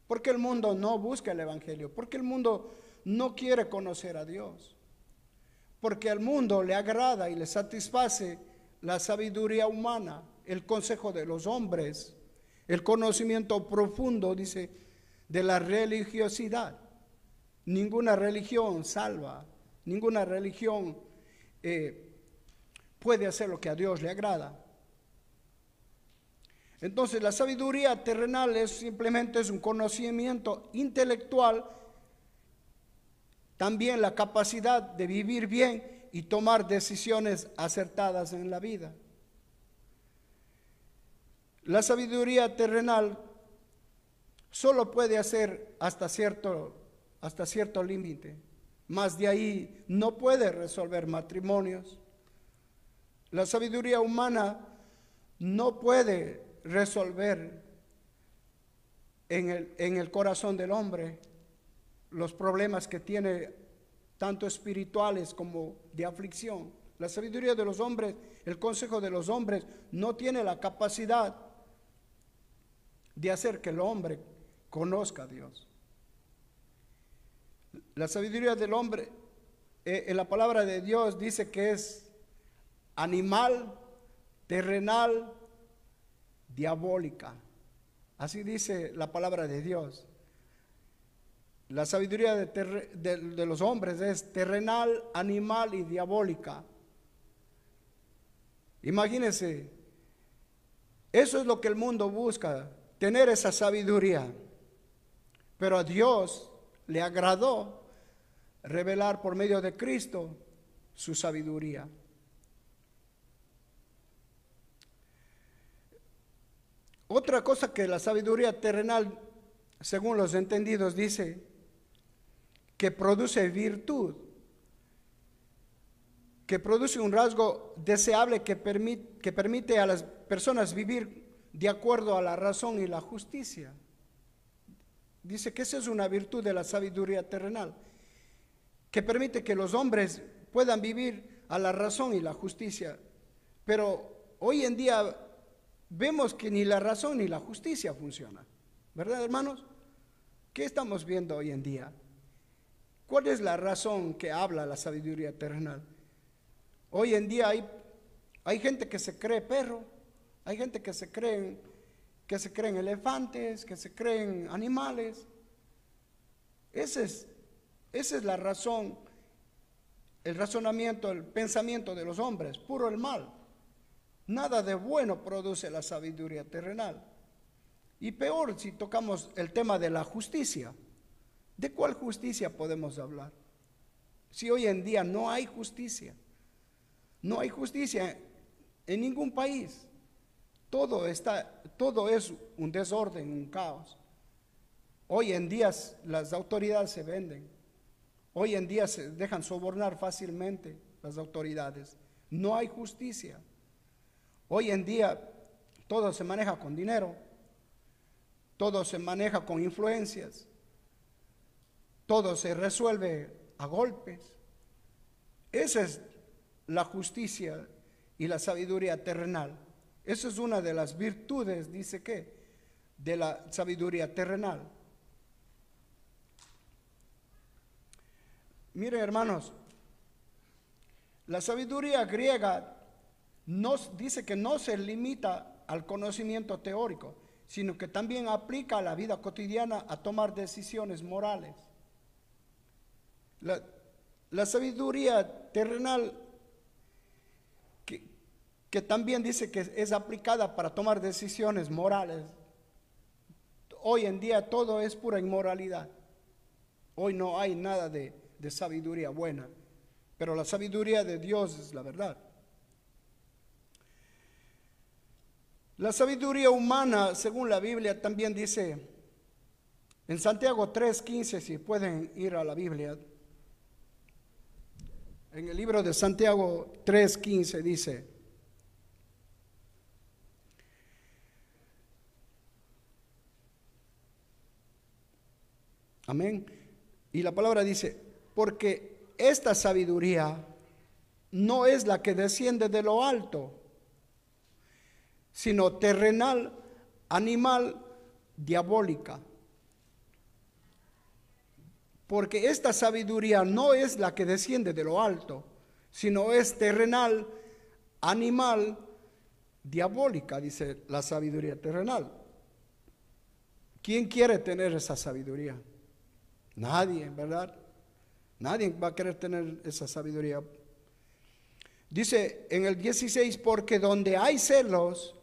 ¿Por qué el mundo no busca el evangelio? ¿Por qué el mundo no quiere conocer a Dios? Porque al mundo le agrada y le satisface la sabiduría humana, el consejo de los hombres, el conocimiento profundo, dice, de la religiosidad. Ninguna religión salva, ninguna religión puede hacer lo que a Dios le agrada. Entonces la sabiduría terrenal simplemente es un conocimiento intelectual, también la capacidad de vivir bien y tomar decisiones acertadas en la vida. La sabiduría terrenal solo puede hacer hasta cierto límite, más de ahí no puede resolver matrimonios. La sabiduría humana no puede resolver en el corazón del hombre los problemas que tiene, tanto espirituales como de aflicción. La sabiduría de los hombres, el consejo de los hombres, no tiene la capacidad de hacer que el hombre conozca a Dios. La sabiduría del hombre, en la palabra de Dios dice que es animal, terrenal, diabólica. Así dice la palabra de Dios. La sabiduría de los hombres es terrenal, animal y diabólica. Imagínense, eso es lo que el mundo busca, tener esa sabiduría. Pero a Dios le agradó revelar por medio de Cristo su sabiduría. Otra cosa que la sabiduría terrenal, según los entendidos, dice que produce virtud, que produce un rasgo deseable que permite a las personas vivir de acuerdo a la razón y la justicia. Dice que esa es una virtud de la sabiduría terrenal, que permite que los hombres puedan vivir a la razón y la justicia. Pero hoy en día vemos que ni la razón ni la justicia funcionan, ¿verdad, hermanos? ¿Qué estamos viendo hoy en día? ¿Cuál es la razón que habla la sabiduría terrenal? Hoy en día hay gente que se cree perro, hay gente que se creen elefantes, que se creen animales. Esa es la razón, el razonamiento, el pensamiento de los hombres, puro el mal. Nada de bueno produce la sabiduría terrenal. Y peor si tocamos el tema de la justicia. ¿De cuál justicia podemos hablar? Si hoy en día no hay justicia. No hay justicia en ningún país. Todo es un desorden, un caos. Hoy en día las autoridades se venden. Hoy en día se dejan sobornar fácilmente las autoridades. No hay justicia. Hoy en día todo se maneja con dinero. Todo se maneja con influencias. Todo se resuelve a golpes. Esa es la justicia y la sabiduría terrenal. Esa es una de las virtudes, dice que, de la sabiduría terrenal. Miren, hermanos, la sabiduría griega dice que no se limita al conocimiento teórico, sino que también aplica a la vida cotidiana a tomar decisiones morales. La sabiduría terrenal que también dice que es aplicada para tomar decisiones morales. Hoy en día todo es pura inmoralidad. Hoy no hay nada de sabiduría buena, pero la sabiduría de Dios es la verdad. La sabiduría humana, según la Biblia, también dice en Santiago 3:15, si pueden ir a la Biblia, en el libro de Santiago 3:15 dice: amén. Y la palabra dice: porque esta sabiduría no es la que desciende de lo alto, sino terrenal, animal, diabólica. Porque esta sabiduría no es la que desciende de lo alto, sino es terrenal, animal, diabólica, dice la sabiduría terrenal. ¿Quién quiere tener esa sabiduría? Nadie, ¿verdad? Nadie va a querer tener esa sabiduría. Dice en el 16: porque donde hay celos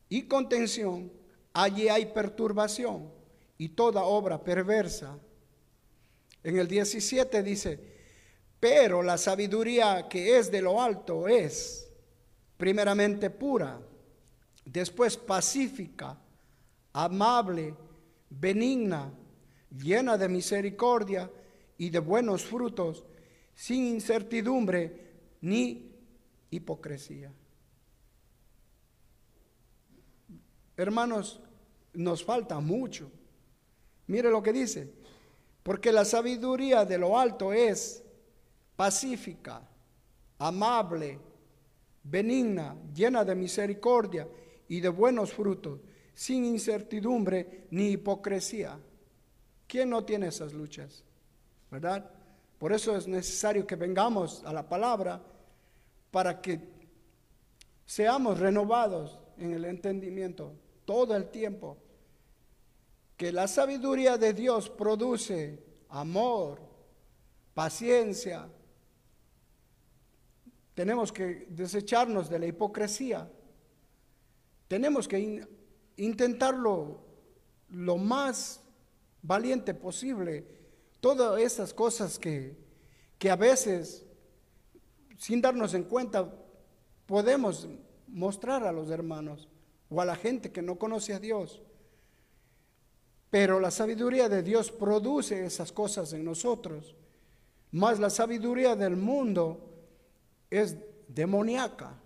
y contención, allí hay perturbación y toda obra perversa. En el 17 dice: pero la sabiduría que es de lo alto es primeramente pura, después pacífica, amable, benigna, llena de misericordia y de buenos frutos, sin incertidumbre ni hipocresía. hermanos, nos falta mucho. Mire lo que dice, porque la sabiduría de lo alto es pacífica, amable, benigna, llena de misericordia y de buenos frutos, sin incertidumbre ni hipocresía. ¿Quién no tiene esas luchas? ¿Verdad? Por eso es necesario que vengamos a la palabra para que seamos renovados en el entendimiento todo el tiempo. Que la sabiduría de Dios produce amor, paciencia. Tenemos que desecharnos de la hipocresía. Tenemos que intentarlo lo más valiente posible. Todas esas cosas que a veces, sin darnos en cuenta, podemos mostrar a los hermanos o a la gente que no conoce a Dios. Pero la sabiduría de Dios produce esas cosas en nosotros. Mas la sabiduría del mundo es demoníaca.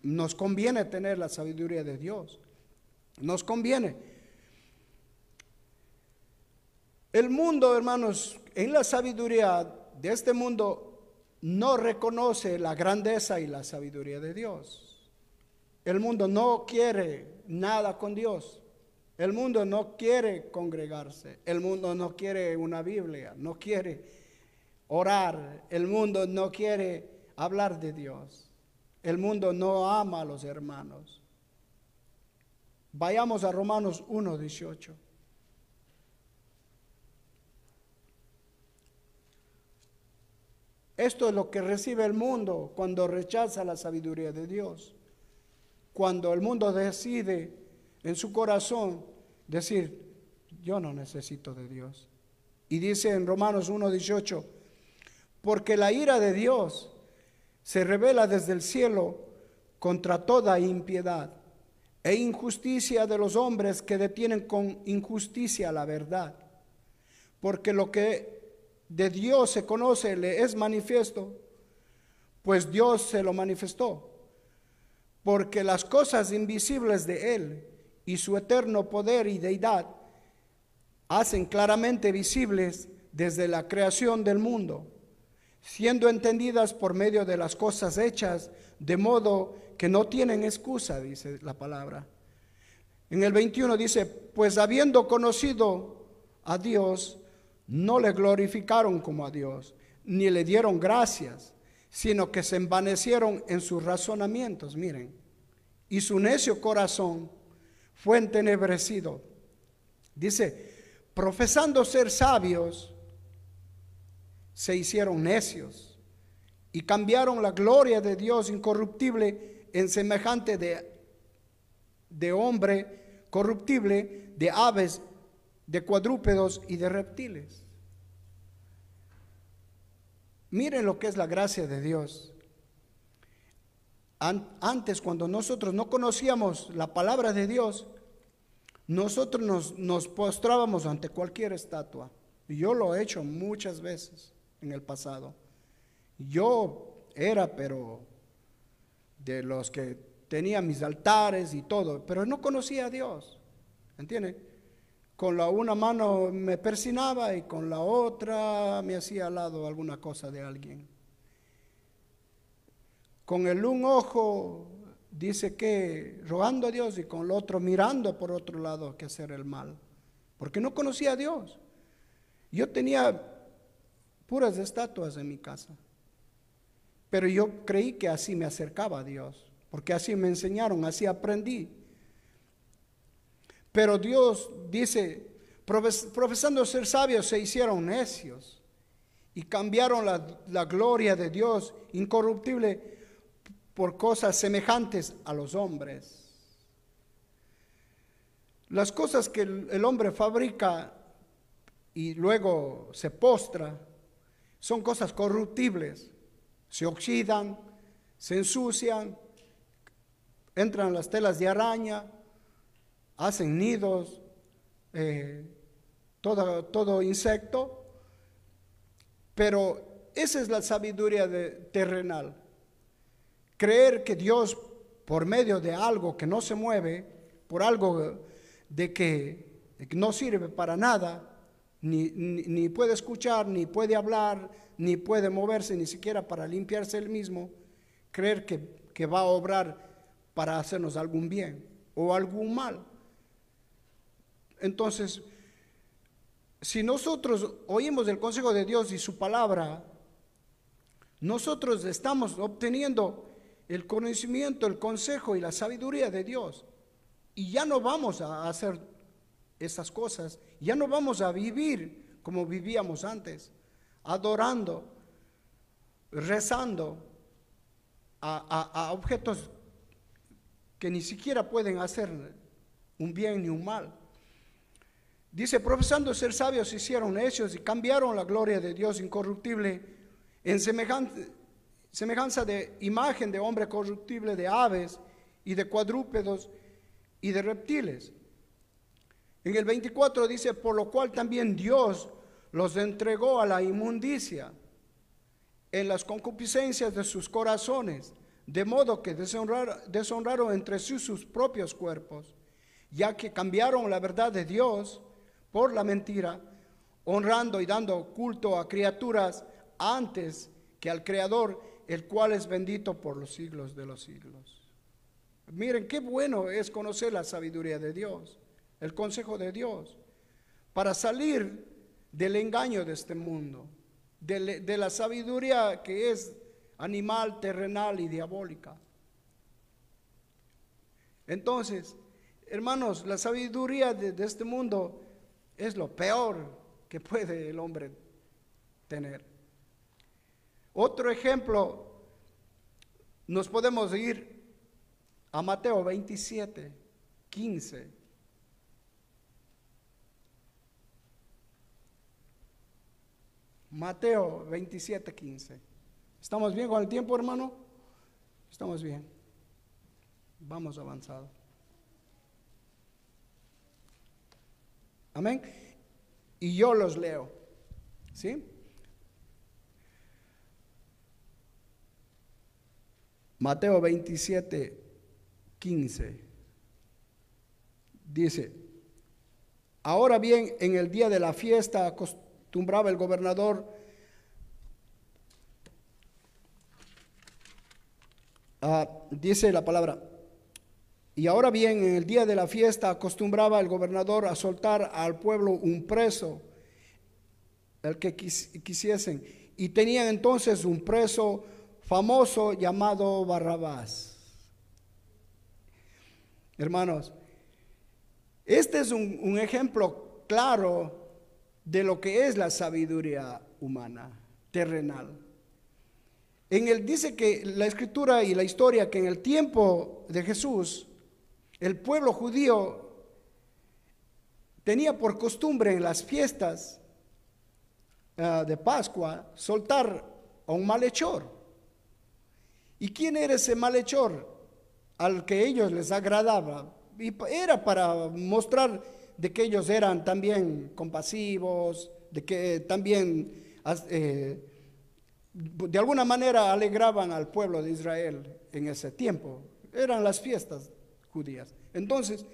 Nos conviene tener la sabiduría de Dios. Nos conviene. El mundo, hermanos, en la sabiduría de este mundo no reconoce la grandeza y la sabiduría de Dios. El mundo no quiere nada con Dios. El mundo no quiere congregarse. El mundo no quiere una Biblia. No quiere orar. El mundo no quiere hablar de Dios. El mundo no ama a los hermanos. Vayamos a Romanos 1:18. Esto es lo que recibe el mundo cuando rechaza la sabiduría de Dios. Cuando el mundo decide en su corazón decir, yo no necesito de Dios. Y dice en Romanos 1:18, porque la ira de Dios se revela desde el cielo contra toda impiedad e injusticia de los hombres que detienen con injusticia la verdad. Porque lo que de Dios se conoce le es manifiesto, pues Dios se lo manifestó. Porque las cosas invisibles de Él y su eterno poder y deidad hacen claramente visibles desde la creación del mundo, siendo entendidas por medio de las cosas hechas, de modo que no tienen excusa, dice la palabra. En el 21 dice, pues habiendo conocido a Dios, no le glorificaron como a Dios, ni le dieron gracias, sino que se envanecieron en sus razonamientos, miren, y su necio corazón fue entenebrecido. Dice, profesando ser sabios, se hicieron necios y cambiaron la gloria de Dios incorruptible en semejante de hombre corruptible, de aves, de cuadrúpedos y de reptiles. Miren lo que es la gracia de Dios. Antes, cuando nosotros no conocíamos la palabra de Dios, nosotros nos postrábamos ante cualquier estatua. Y yo lo he hecho muchas veces en el pasado. Yo era, pero de los que tenía mis altares y todo, pero no conocía a Dios. ¿Entiende? Con la una mano me persinaba y con la otra me hacía al lado alguna cosa de alguien. Con el un ojo dice que rogando a Dios y con el otro mirando por otro lado que hacer el mal, porque no conocía a Dios. Yo tenía puras estatuas en mi casa, pero yo creí que así me acercaba a Dios, porque así me enseñaron, así aprendí. Pero Dios dice, profesando ser sabios, se hicieron necios y cambiaron la gloria de Dios incorruptible por cosas semejantes a los hombres. Las cosas que el hombre fabrica y luego se postra son cosas corruptibles, se oxidan, se ensucian, entran las telas de araña, hacen nidos, todo insecto, pero esa es la sabiduría terrenal. Creer que Dios por medio de algo que no se mueve, por algo de que no sirve para nada, ni puede escuchar, ni puede hablar, ni puede moverse, ni siquiera para limpiarse él mismo, creer que va a obrar para hacernos algún bien o algún mal. Entonces, si nosotros oímos el consejo de Dios y su palabra, nosotros estamos obteniendo el conocimiento, el consejo y la sabiduría de Dios. Y ya no vamos a hacer esas cosas, ya no vamos a vivir como vivíamos antes, adorando, rezando a objetos que ni siquiera pueden hacer un bien ni un mal. Dice, profesando ser sabios, se hicieron necios y cambiaron la gloria de Dios incorruptible en semejanza de imagen de hombre corruptible, de aves y de cuadrúpedos y de reptiles. En el 24 dice, por lo cual también Dios los entregó a la inmundicia en las concupiscencias de sus corazones, de modo que deshonraron entre sí sus propios cuerpos, ya que cambiaron la verdad de Dios por la mentira, honrando y dando culto a criaturas antes que al Creador, el cual es bendito por los siglos de los siglos. Miren qué bueno es conocer la sabiduría de Dios, el consejo de Dios, para salir del engaño de este mundo, de la sabiduría que es animal, terrenal y diabólica. Entonces, hermanos, la sabiduría de este mundo es lo peor que puede el hombre tener. Otro ejemplo, nos podemos ir a Mateo 27, 15. Mateo 27, 15. ¿Estamos bien con el tiempo, hermano? Estamos bien. Vamos avanzado. Amén. Y yo los leo. ¿Sí? Mateo 27, 15. Dice, ahora bien, en el día de la fiesta acostumbraba el gobernador dice la palabra, y ahora bien, en el día de la fiesta acostumbraba el gobernador a soltar al pueblo un preso, el que quisiesen, y tenían entonces un preso famoso llamado Barrabás. Hermanos, este es un ejemplo claro de lo que es la sabiduría humana, terrenal. Dice que la escritura y la historia que en el tiempo de Jesús, el pueblo judío tenía por costumbre en las fiestas de Pascua soltar a un malhechor. ¿Y quién era ese malhechor al que ellos les agradaba? Y era para mostrar de que ellos eran también compasivos, de que también de alguna manera alegraban al pueblo de Israel en ese tiempo. Eran las fiestas judías. Entonces,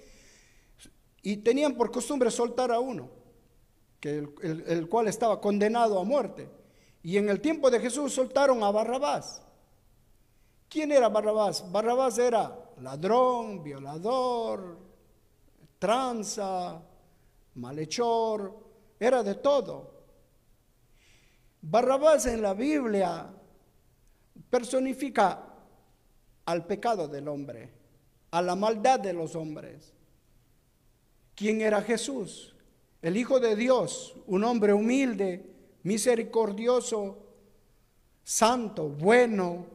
y tenían por costumbre soltar a uno, que el cual estaba condenado a muerte. Y en el tiempo de Jesús soltaron a Barrabás. ¿Quién era Barrabás? Barrabás era ladrón, violador, tranza, malhechor, era de todo. Barrabás en la Biblia personifica al pecado del hombre, a la maldad de los hombres. ¿Quién era Jesús? El Hijo de Dios, un hombre humilde, misericordioso, santo, bueno,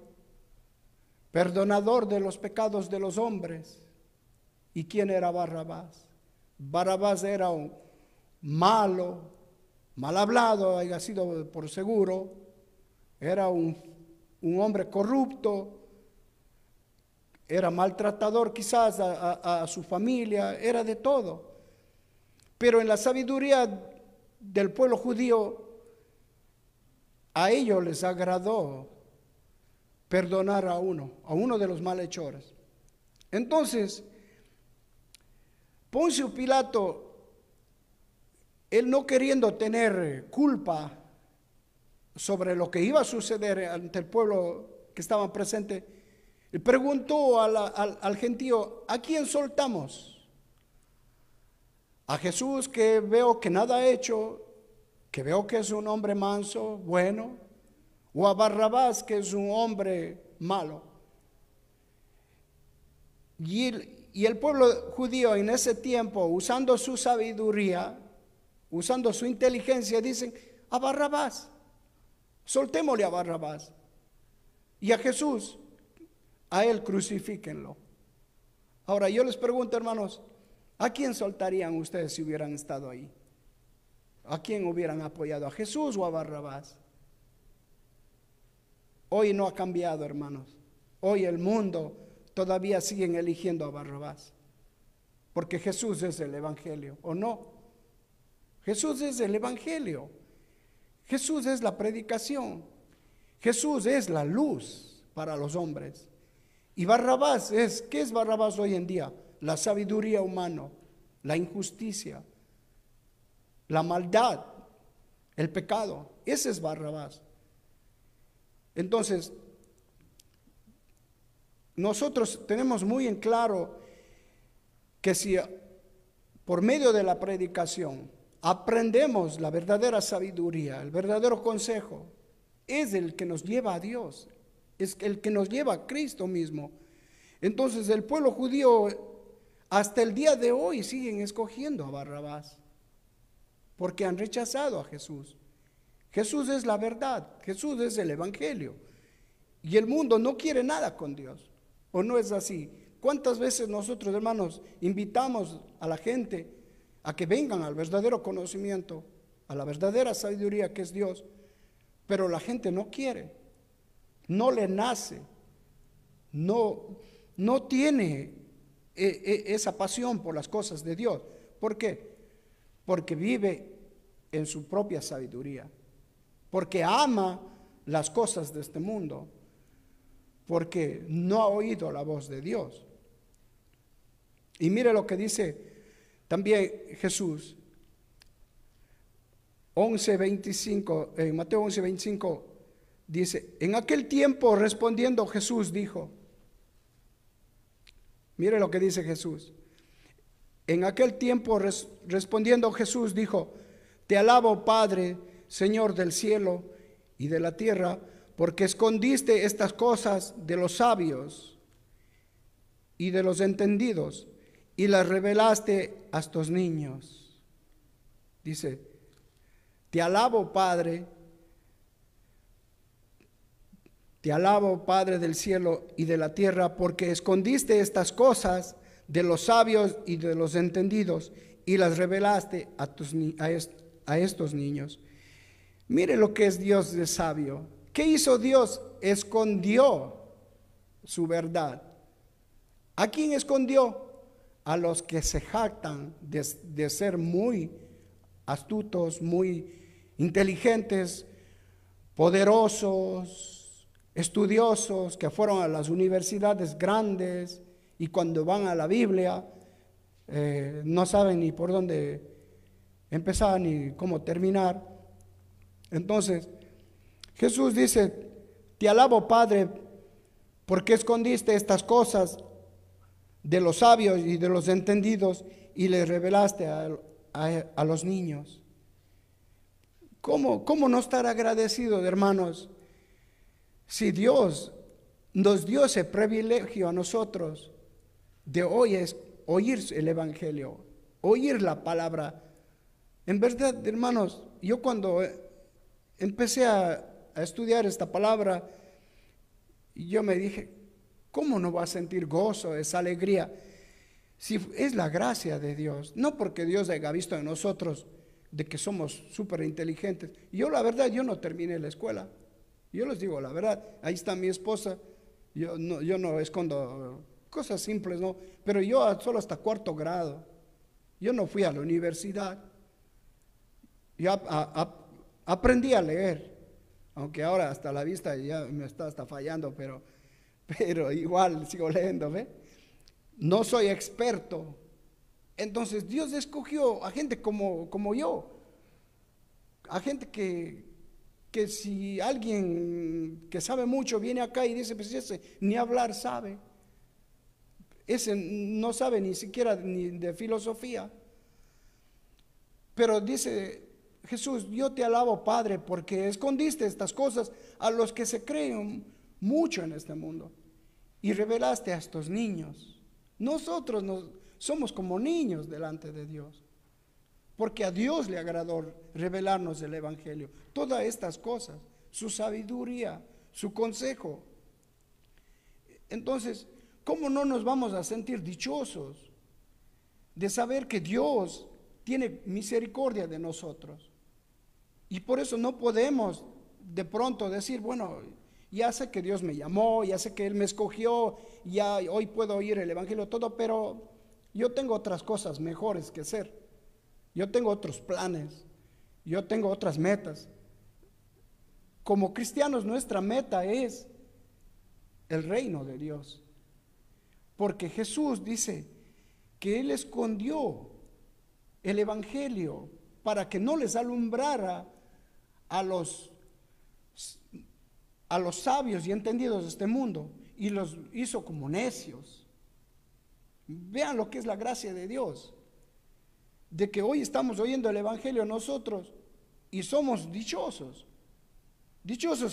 perdonador de los pecados de los hombres. ¿Y quién era Barrabás? Barrabás era un malo, mal hablado, haya sido por seguro, era un hombre corrupto, era maltratador quizás a su familia, era de todo. Pero en la sabiduría del pueblo judío, a ellos les agradó perdonar a uno de los malhechores. Entonces, Poncio Pilato, él no queriendo tener culpa sobre lo que iba a suceder ante el pueblo que estaba presente, le preguntó al gentío: ¿a quién soltamos? ¿A Jesús, que veo que nada ha hecho, que veo que es un hombre manso, bueno? ¿O a Barrabás, que es un hombre malo? Y el pueblo judío en ese tiempo, usando su sabiduría, usando su inteligencia, dicen: a Barrabás, soltémosle a Barrabás. Y a Jesús, a él crucifíquenlo. Ahora yo les pregunto, hermanos, ¿a quién soltarían ustedes si hubieran estado ahí? ¿A quién hubieran apoyado? ¿A Jesús o a Barrabás? Hoy no ha cambiado, hermanos. Hoy el mundo todavía siguen eligiendo a Barrabás, porque Jesús es el Evangelio, ¿o no? Jesús es el Evangelio. Jesús es la predicación. Jesús es la luz para los hombres. Y Barrabás es, ¿qué es Barrabás hoy en día? La sabiduría humana, la injusticia, la maldad, el pecado. Ese es Barrabás. Entonces, nosotros tenemos muy en claro que si por medio de la predicación aprendemos la verdadera sabiduría, el verdadero consejo, es el que nos lleva a Dios, es el que nos lleva a Cristo mismo. Entonces el pueblo judío hasta el día de hoy siguen escogiendo a Barrabás, porque han rechazado a Jesús. Jesús es la verdad, Jesús es el Evangelio, y el mundo no quiere nada con Dios. ¿O no es así? ¿Cuántas veces nosotros, hermanos, invitamos a la gente a que vengan al verdadero conocimiento, a la verdadera sabiduría que es Dios? Pero la gente no quiere, no le nace, no tiene esa pasión por las cosas de Dios. ¿Por qué? Porque vive en su propia sabiduría, porque ama las cosas de este mundo, porque no ha oído la voz de Dios. Y mire lo que dice también Jesús, 11:25, en Mateo 11:25 dice: en aquel tiempo respondiendo Jesús dijo, mire lo que dice Jesús, en aquel tiempo respondiendo Jesús dijo: te alabo, Padre, Señor del cielo y de la tierra, porque escondiste estas cosas de los sabios y de los entendidos y las revelaste a estos niños. Dice: te alabo, Padre del cielo y de la tierra, porque escondiste estas cosas de los sabios y de los entendidos y las revelaste a estos niños. Mire lo que es Dios de sabio. ¿Qué hizo Dios? Escondió su verdad. ¿A quién escondió? A los que se jactan de ser muy astutos, muy inteligentes, poderosos, estudiosos, que fueron a las universidades grandes y cuando van a la Biblia no saben ni por dónde empezar ni cómo terminar. Entonces Jesús dice: te alabo, Padre, porque escondiste estas cosas de los sabios y de los entendidos y les revelaste a los niños. ¿Cómo no estar agradecidos, hermanos, si Dios nos dio ese privilegio a nosotros de oír el Evangelio, oír la palabra? En verdad, hermanos, yo cuando empecé a estudiar esta palabra, yo me dije: ¿cómo no va a sentir gozo, esa alegría? Si es la gracia de Dios, no porque Dios haya visto en nosotros de que somos súper inteligentes. Yo la verdad, yo no terminé la escuela, yo les digo la verdad, ahí está mi esposa, yo no escondo cosas simples, no, pero yo solo hasta 4º grado, yo no fui a la universidad, yo aprendí a leer, aunque ahora hasta la vista ya me está hasta fallando, pero igual sigo leyendo, ¿ve? no soy experto. Entonces Dios escogió a gente como yo, a gente que si alguien que sabe mucho viene acá y dice, pues ese ni hablar sabe, ese no sabe ni siquiera ni de filosofía. Pero dice Jesús, yo te alabo, Padre, porque escondiste estas cosas a los que se creen mucho en este mundo y revelaste a estos niños. Nosotros somos como niños delante de Dios, porque a Dios le agradó revelarnos el Evangelio, todas estas cosas, su sabiduría, su consejo. Entonces, ¿cómo no nos vamos a sentir dichosos de saber que Dios tiene misericordia de nosotros? Y por eso no podemos de pronto decir, bueno, ya sé que Dios me llamó, ya sé que Él me escogió, ya hoy puedo oír el Evangelio, todo, pero yo tengo otras cosas mejores que hacer. Yo tengo otros planes, yo tengo otras metas. Como cristianos nuestra meta es el reino de Dios. Porque Jesús dice que Él escondió el Evangelio para que no les alumbrara a los sabios y entendidos de este mundo, y los hizo como necios. Vean lo que es la gracia de Dios, de que hoy estamos oyendo el Evangelio nosotros y somos dichosos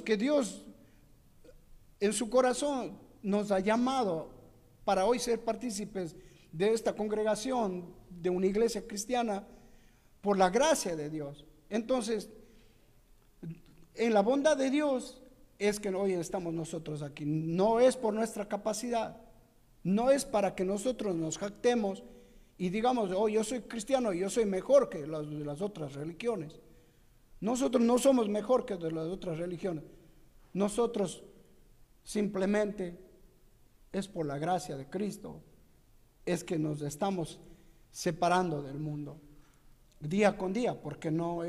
que Dios en su corazón nos ha llamado para hoy ser partícipes de esta congregación, de una iglesia cristiana, por la gracia de Dios. Entonces, en la bondad de Dios es que hoy estamos nosotros aquí. No es por nuestra capacidad, no es para que nosotros nos jactemos y digamos, oh, yo soy cristiano y yo soy mejor que las otras religiones. Nosotros no somos mejor que de las otras religiones. Nosotros simplemente es por la gracia de Cristo, es que nos estamos separando del mundo día con día, porque no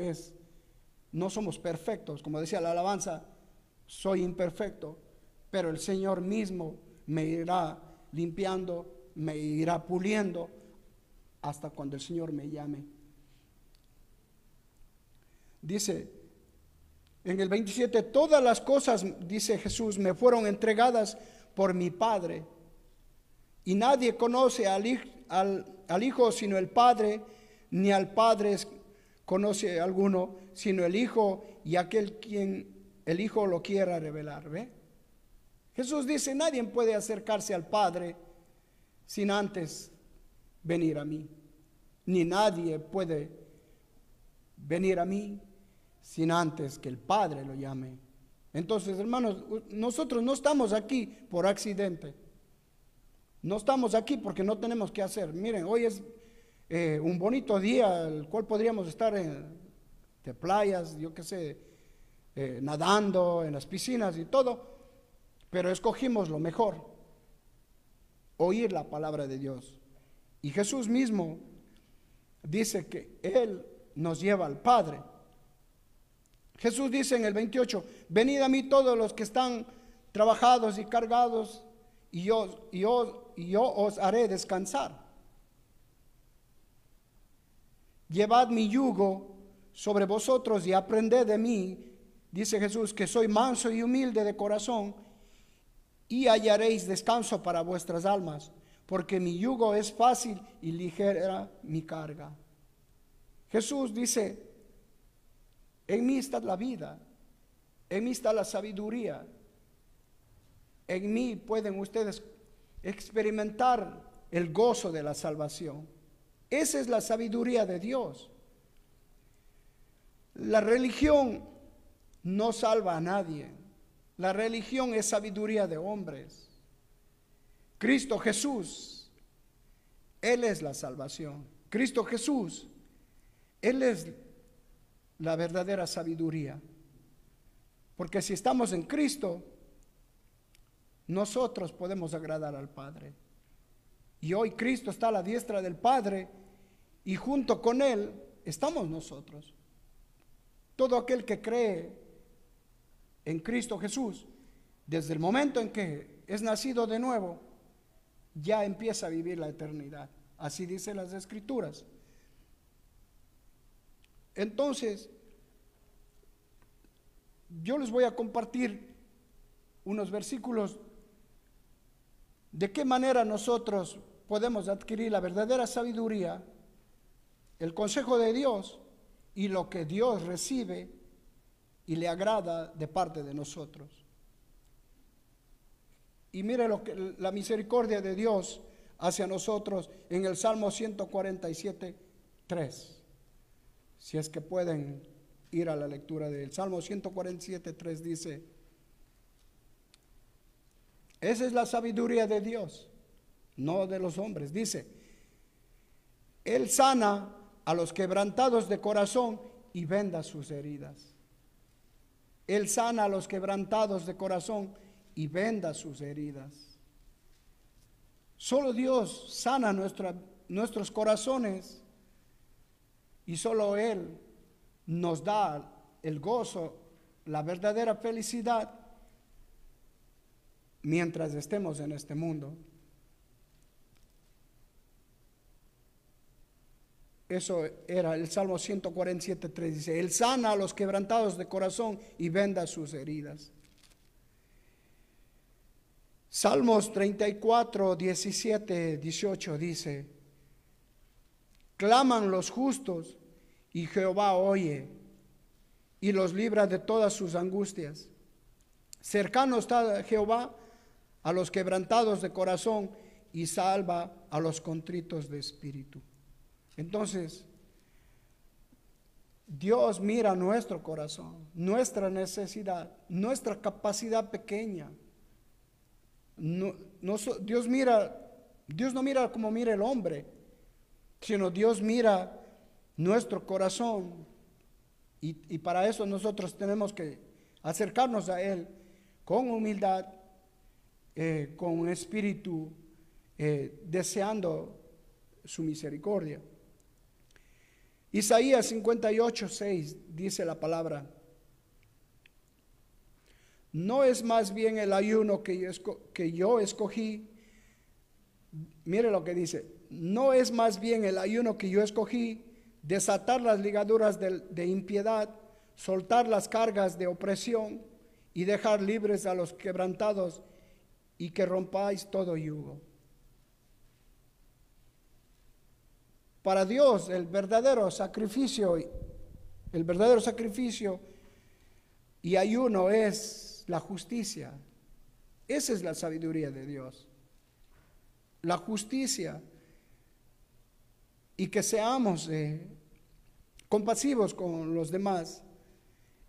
somos perfectos. Como decía la alabanza, soy imperfecto, pero el Señor mismo me irá limpiando, me irá puliendo hasta cuando el Señor me llame. Dice en el 27, todas las cosas, dice Jesús, me fueron entregadas por mi Padre, y nadie conoce al Hijo sino el Padre, ni al Padre conoce alguno sino el Hijo y aquel quien el Hijo lo quiera revelar. ¿Ve? Jesús dice, nadie puede acercarse al Padre sin antes venir a mí, ni nadie puede venir a mí sin antes que el Padre lo llame. Entonces, hermanos, nosotros no estamos aquí por accidente. No estamos aquí porque no tenemos que hacer. Miren, hoy es un bonito día, el cual podríamos estar de playas, yo qué sé, nadando en las piscinas y todo, pero escogimos lo mejor, oír la palabra de Dios. Y Jesús mismo dice que Él nos lleva al Padre. Jesús dice en el 28, venid a mí todos los que están trabajados y cargados, y yo os haré descansar. Llevad mi yugo sobre vosotros y aprended de mí, dice Jesús, que soy manso y humilde de corazón, y hallaréis descanso para vuestras almas, porque mi yugo es fácil y ligera mi carga. Jesús dice, en mí está la vida, en mí está la sabiduría, en mí pueden ustedes experimentar el gozo de la salvación. Esa es la sabiduría de Dios. La religión no salva a nadie. La religión es sabiduría de hombres. Cristo Jesús, Él es la salvación. Cristo Jesús, Él es la verdadera sabiduría. Porque si estamos en Cristo, nosotros podemos agradar al Padre. Y hoy Cristo está a la diestra del Padre y junto con Él estamos nosotros. Todo aquel que cree en Cristo Jesús, desde el momento en que es nacido de nuevo, ya empieza a vivir la eternidad. Así dicen las Escrituras. Entonces, yo les voy a compartir unos versículos de qué manera nosotros podemos adquirir la verdadera sabiduría, el consejo de Dios y lo que Dios recibe y le agrada de parte de nosotros. Y mire lo que la misericordia de Dios hacia nosotros en el Salmo 147:3. Si es que pueden ir a la lectura del Salmo 147:3, dice: esa es la sabiduría de Dios, no de los hombres. Dice: Él sana a los quebrantados de corazón y venda sus heridas. Él sana a los quebrantados de corazón y venda sus heridas. Solo Dios sana nuestros corazones y solo Él nos da el gozo, la verdadera felicidad mientras estemos en este mundo. Eso era el Salmo 147:3, dice: Él sana a los quebrantados de corazón y venda sus heridas. Salmos 34:17-18 dice: claman los justos y Jehová oye y los libra de todas sus angustias. Cercano está Jehová a los quebrantados de corazón y salva a los contritos de espíritu. Entonces, Dios mira nuestro corazón, nuestra necesidad, nuestra capacidad pequeña. Dios no mira como mira el hombre, sino Dios mira nuestro corazón. Y para eso nosotros tenemos que acercarnos a Él con humildad, con un espíritu deseando su misericordia. Isaías 58:6 dice la palabra: no es más bien el ayuno que yo escogí. Mire lo que dice: no es más bien el ayuno que yo escogí, desatar las ligaduras de impiedad, soltar las cargas de opresión y dejar libres a los quebrantados, y que rompáis todo yugo. Para Dios el verdadero sacrificio y ayuno es la justicia. Esa es la sabiduría de Dios. La justicia, y que seamos compasivos con los demás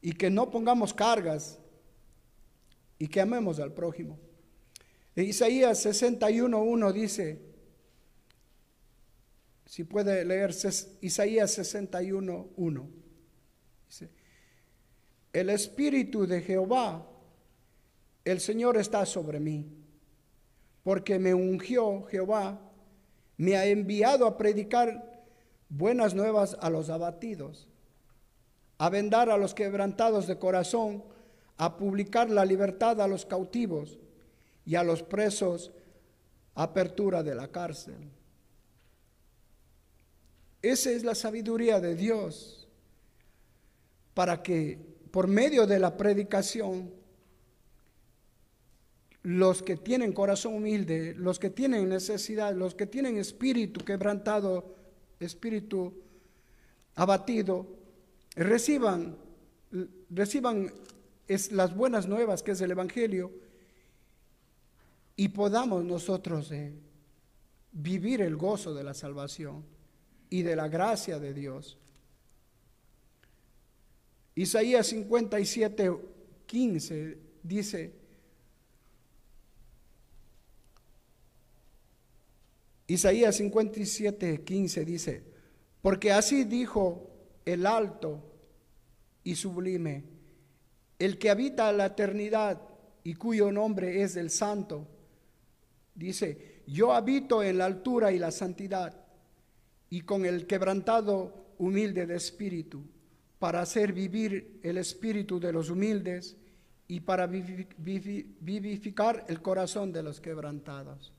y que no pongamos cargas y que amemos al prójimo. En Isaías 61:1 dice, si puede leer Isaías 61:1, dice: el Espíritu de Jehová, el Señor, está sobre mí, porque me ungió Jehová, me ha enviado a predicar buenas nuevas a los abatidos, a vendar a los quebrantados de corazón, a publicar la libertad a los cautivos y a los presos apertura de la cárcel. Esa es la sabiduría de Dios, para que por medio de la predicación los que tienen corazón humilde, los que tienen necesidad, los que tienen espíritu quebrantado, espíritu abatido, reciban las buenas nuevas que es el Evangelio, y podamos nosotros vivir el gozo de la salvación y de la gracia de Dios. Isaías 57:15 dice: Isaías 57:15 dice: porque así dijo el alto y sublime, el que habita la eternidad y cuyo nombre es el Santo. Dice: yo habito en la altura y la santidad, y con el quebrantado humilde de espíritu, para hacer vivir el espíritu de los humildes y para vivificar el corazón de los quebrantados.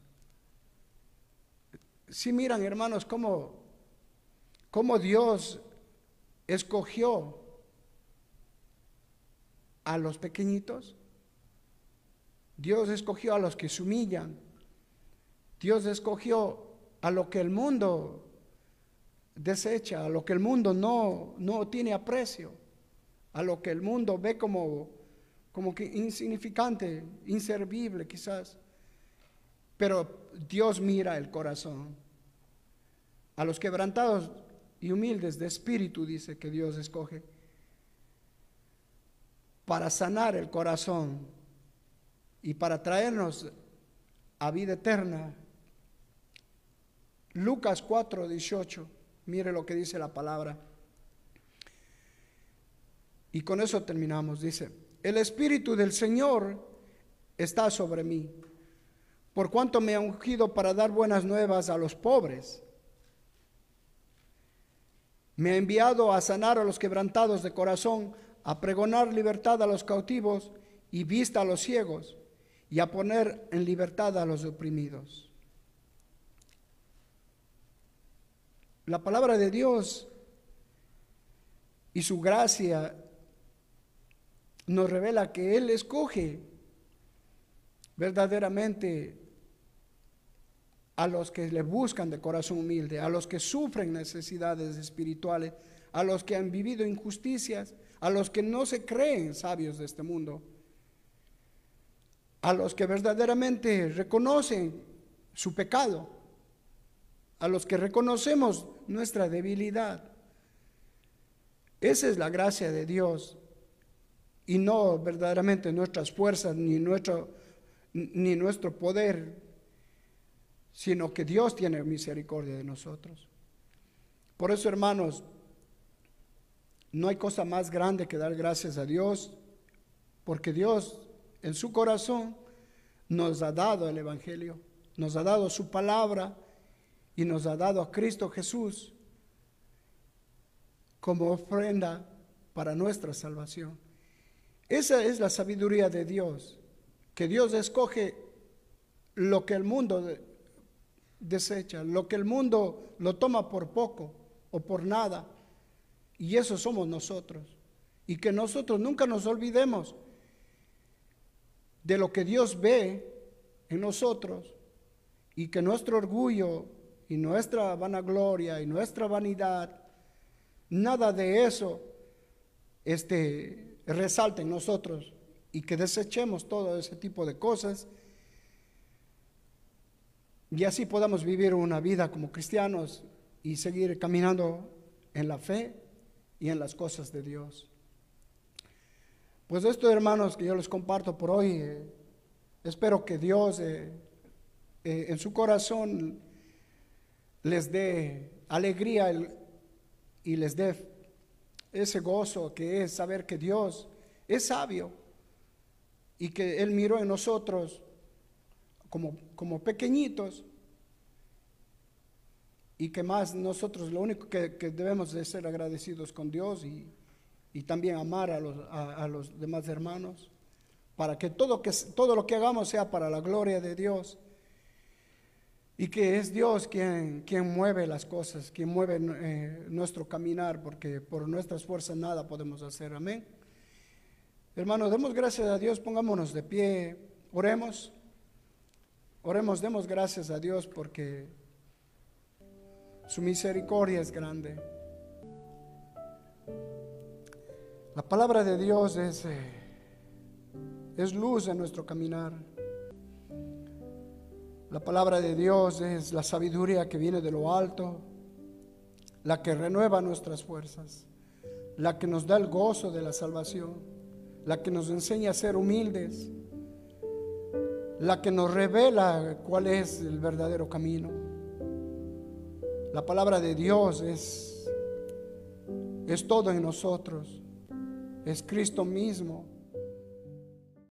Si miran, hermanos, cómo Dios escogió a los pequeñitos. Dios escogió a los que se humillan. Dios escogió a lo que el mundo desecha, a lo que el mundo no tiene aprecio, a lo que el mundo ve como que insignificante, inservible quizás. Pero Dios mira el corazón. A los quebrantados y humildes de espíritu, dice que Dios escoge para sanar el corazón y para traernos a vida eterna. Lucas 4:18, mire lo que dice la palabra. Y con eso terminamos. Dice: el Espíritu del Señor está sobre mí, por cuanto me ha ungido para dar buenas nuevas a los pobres. Me ha enviado a sanar a los quebrantados de corazón, a pregonar libertad a los cautivos y vista a los ciegos, y a poner en libertad a los oprimidos. La palabra de Dios y su gracia nos revela que Él escoge verdaderamente a los que le buscan de corazón humilde, a los que sufren necesidades espirituales, a los que han vivido injusticias, a los que no se creen sabios de este mundo, a los que verdaderamente reconocen su pecado, a los que reconocemos nuestra debilidad. Esa es la gracia de Dios, y no verdaderamente nuestras fuerzas ni nuestro poder, sino que Dios tiene misericordia de nosotros. Por eso, hermanos, no hay cosa más grande que dar gracias a Dios, porque Dios en su corazón nos ha dado el Evangelio, nos ha dado su palabra y nos ha dado a Cristo Jesús como ofrenda para nuestra salvación. Esa es la sabiduría de Dios, que Dios escoge lo que el mundo desecha, lo que el mundo lo toma por poco o por nada, y eso somos nosotros. Y que nosotros nunca nos olvidemos de lo que Dios ve en nosotros, y que nuestro orgullo y nuestra vanagloria y nuestra vanidad, nada de eso resalte en nosotros, y que desechemos todo ese tipo de cosas, y así podamos vivir una vida como cristianos y seguir caminando en la fe y en las cosas de Dios. Pues esto, hermanos, que yo les comparto por hoy, espero que Dios en su corazón les dé alegría y les dé ese gozo que es saber que Dios es sabio y que Él miró en nosotros como pequeñilos, y que más nosotros lo único que debemos de ser agradecidos con Dios y también amar a los demás hermanos, para que todo lo que hagamos sea para la gloria de Dios, y que es Dios quien mueve las cosas, quien mueve nuestro caminar, porque por nuestras fuerzas nada podemos hacer. Amén. Hermanos, demos gracias a Dios, pongámonos de pie, oremos, demos gracias a Dios porque su misericordia es grande. La palabra de Dios es luz en nuestro caminar. La palabra de Dios es la sabiduría que viene de lo alto, la que renueva nuestras fuerzas, la que nos da el gozo de la salvación, la que nos enseña a ser humildes, la que nos revela cuál es el verdadero camino. La palabra de Dios es todo en nosotros, es Cristo mismo.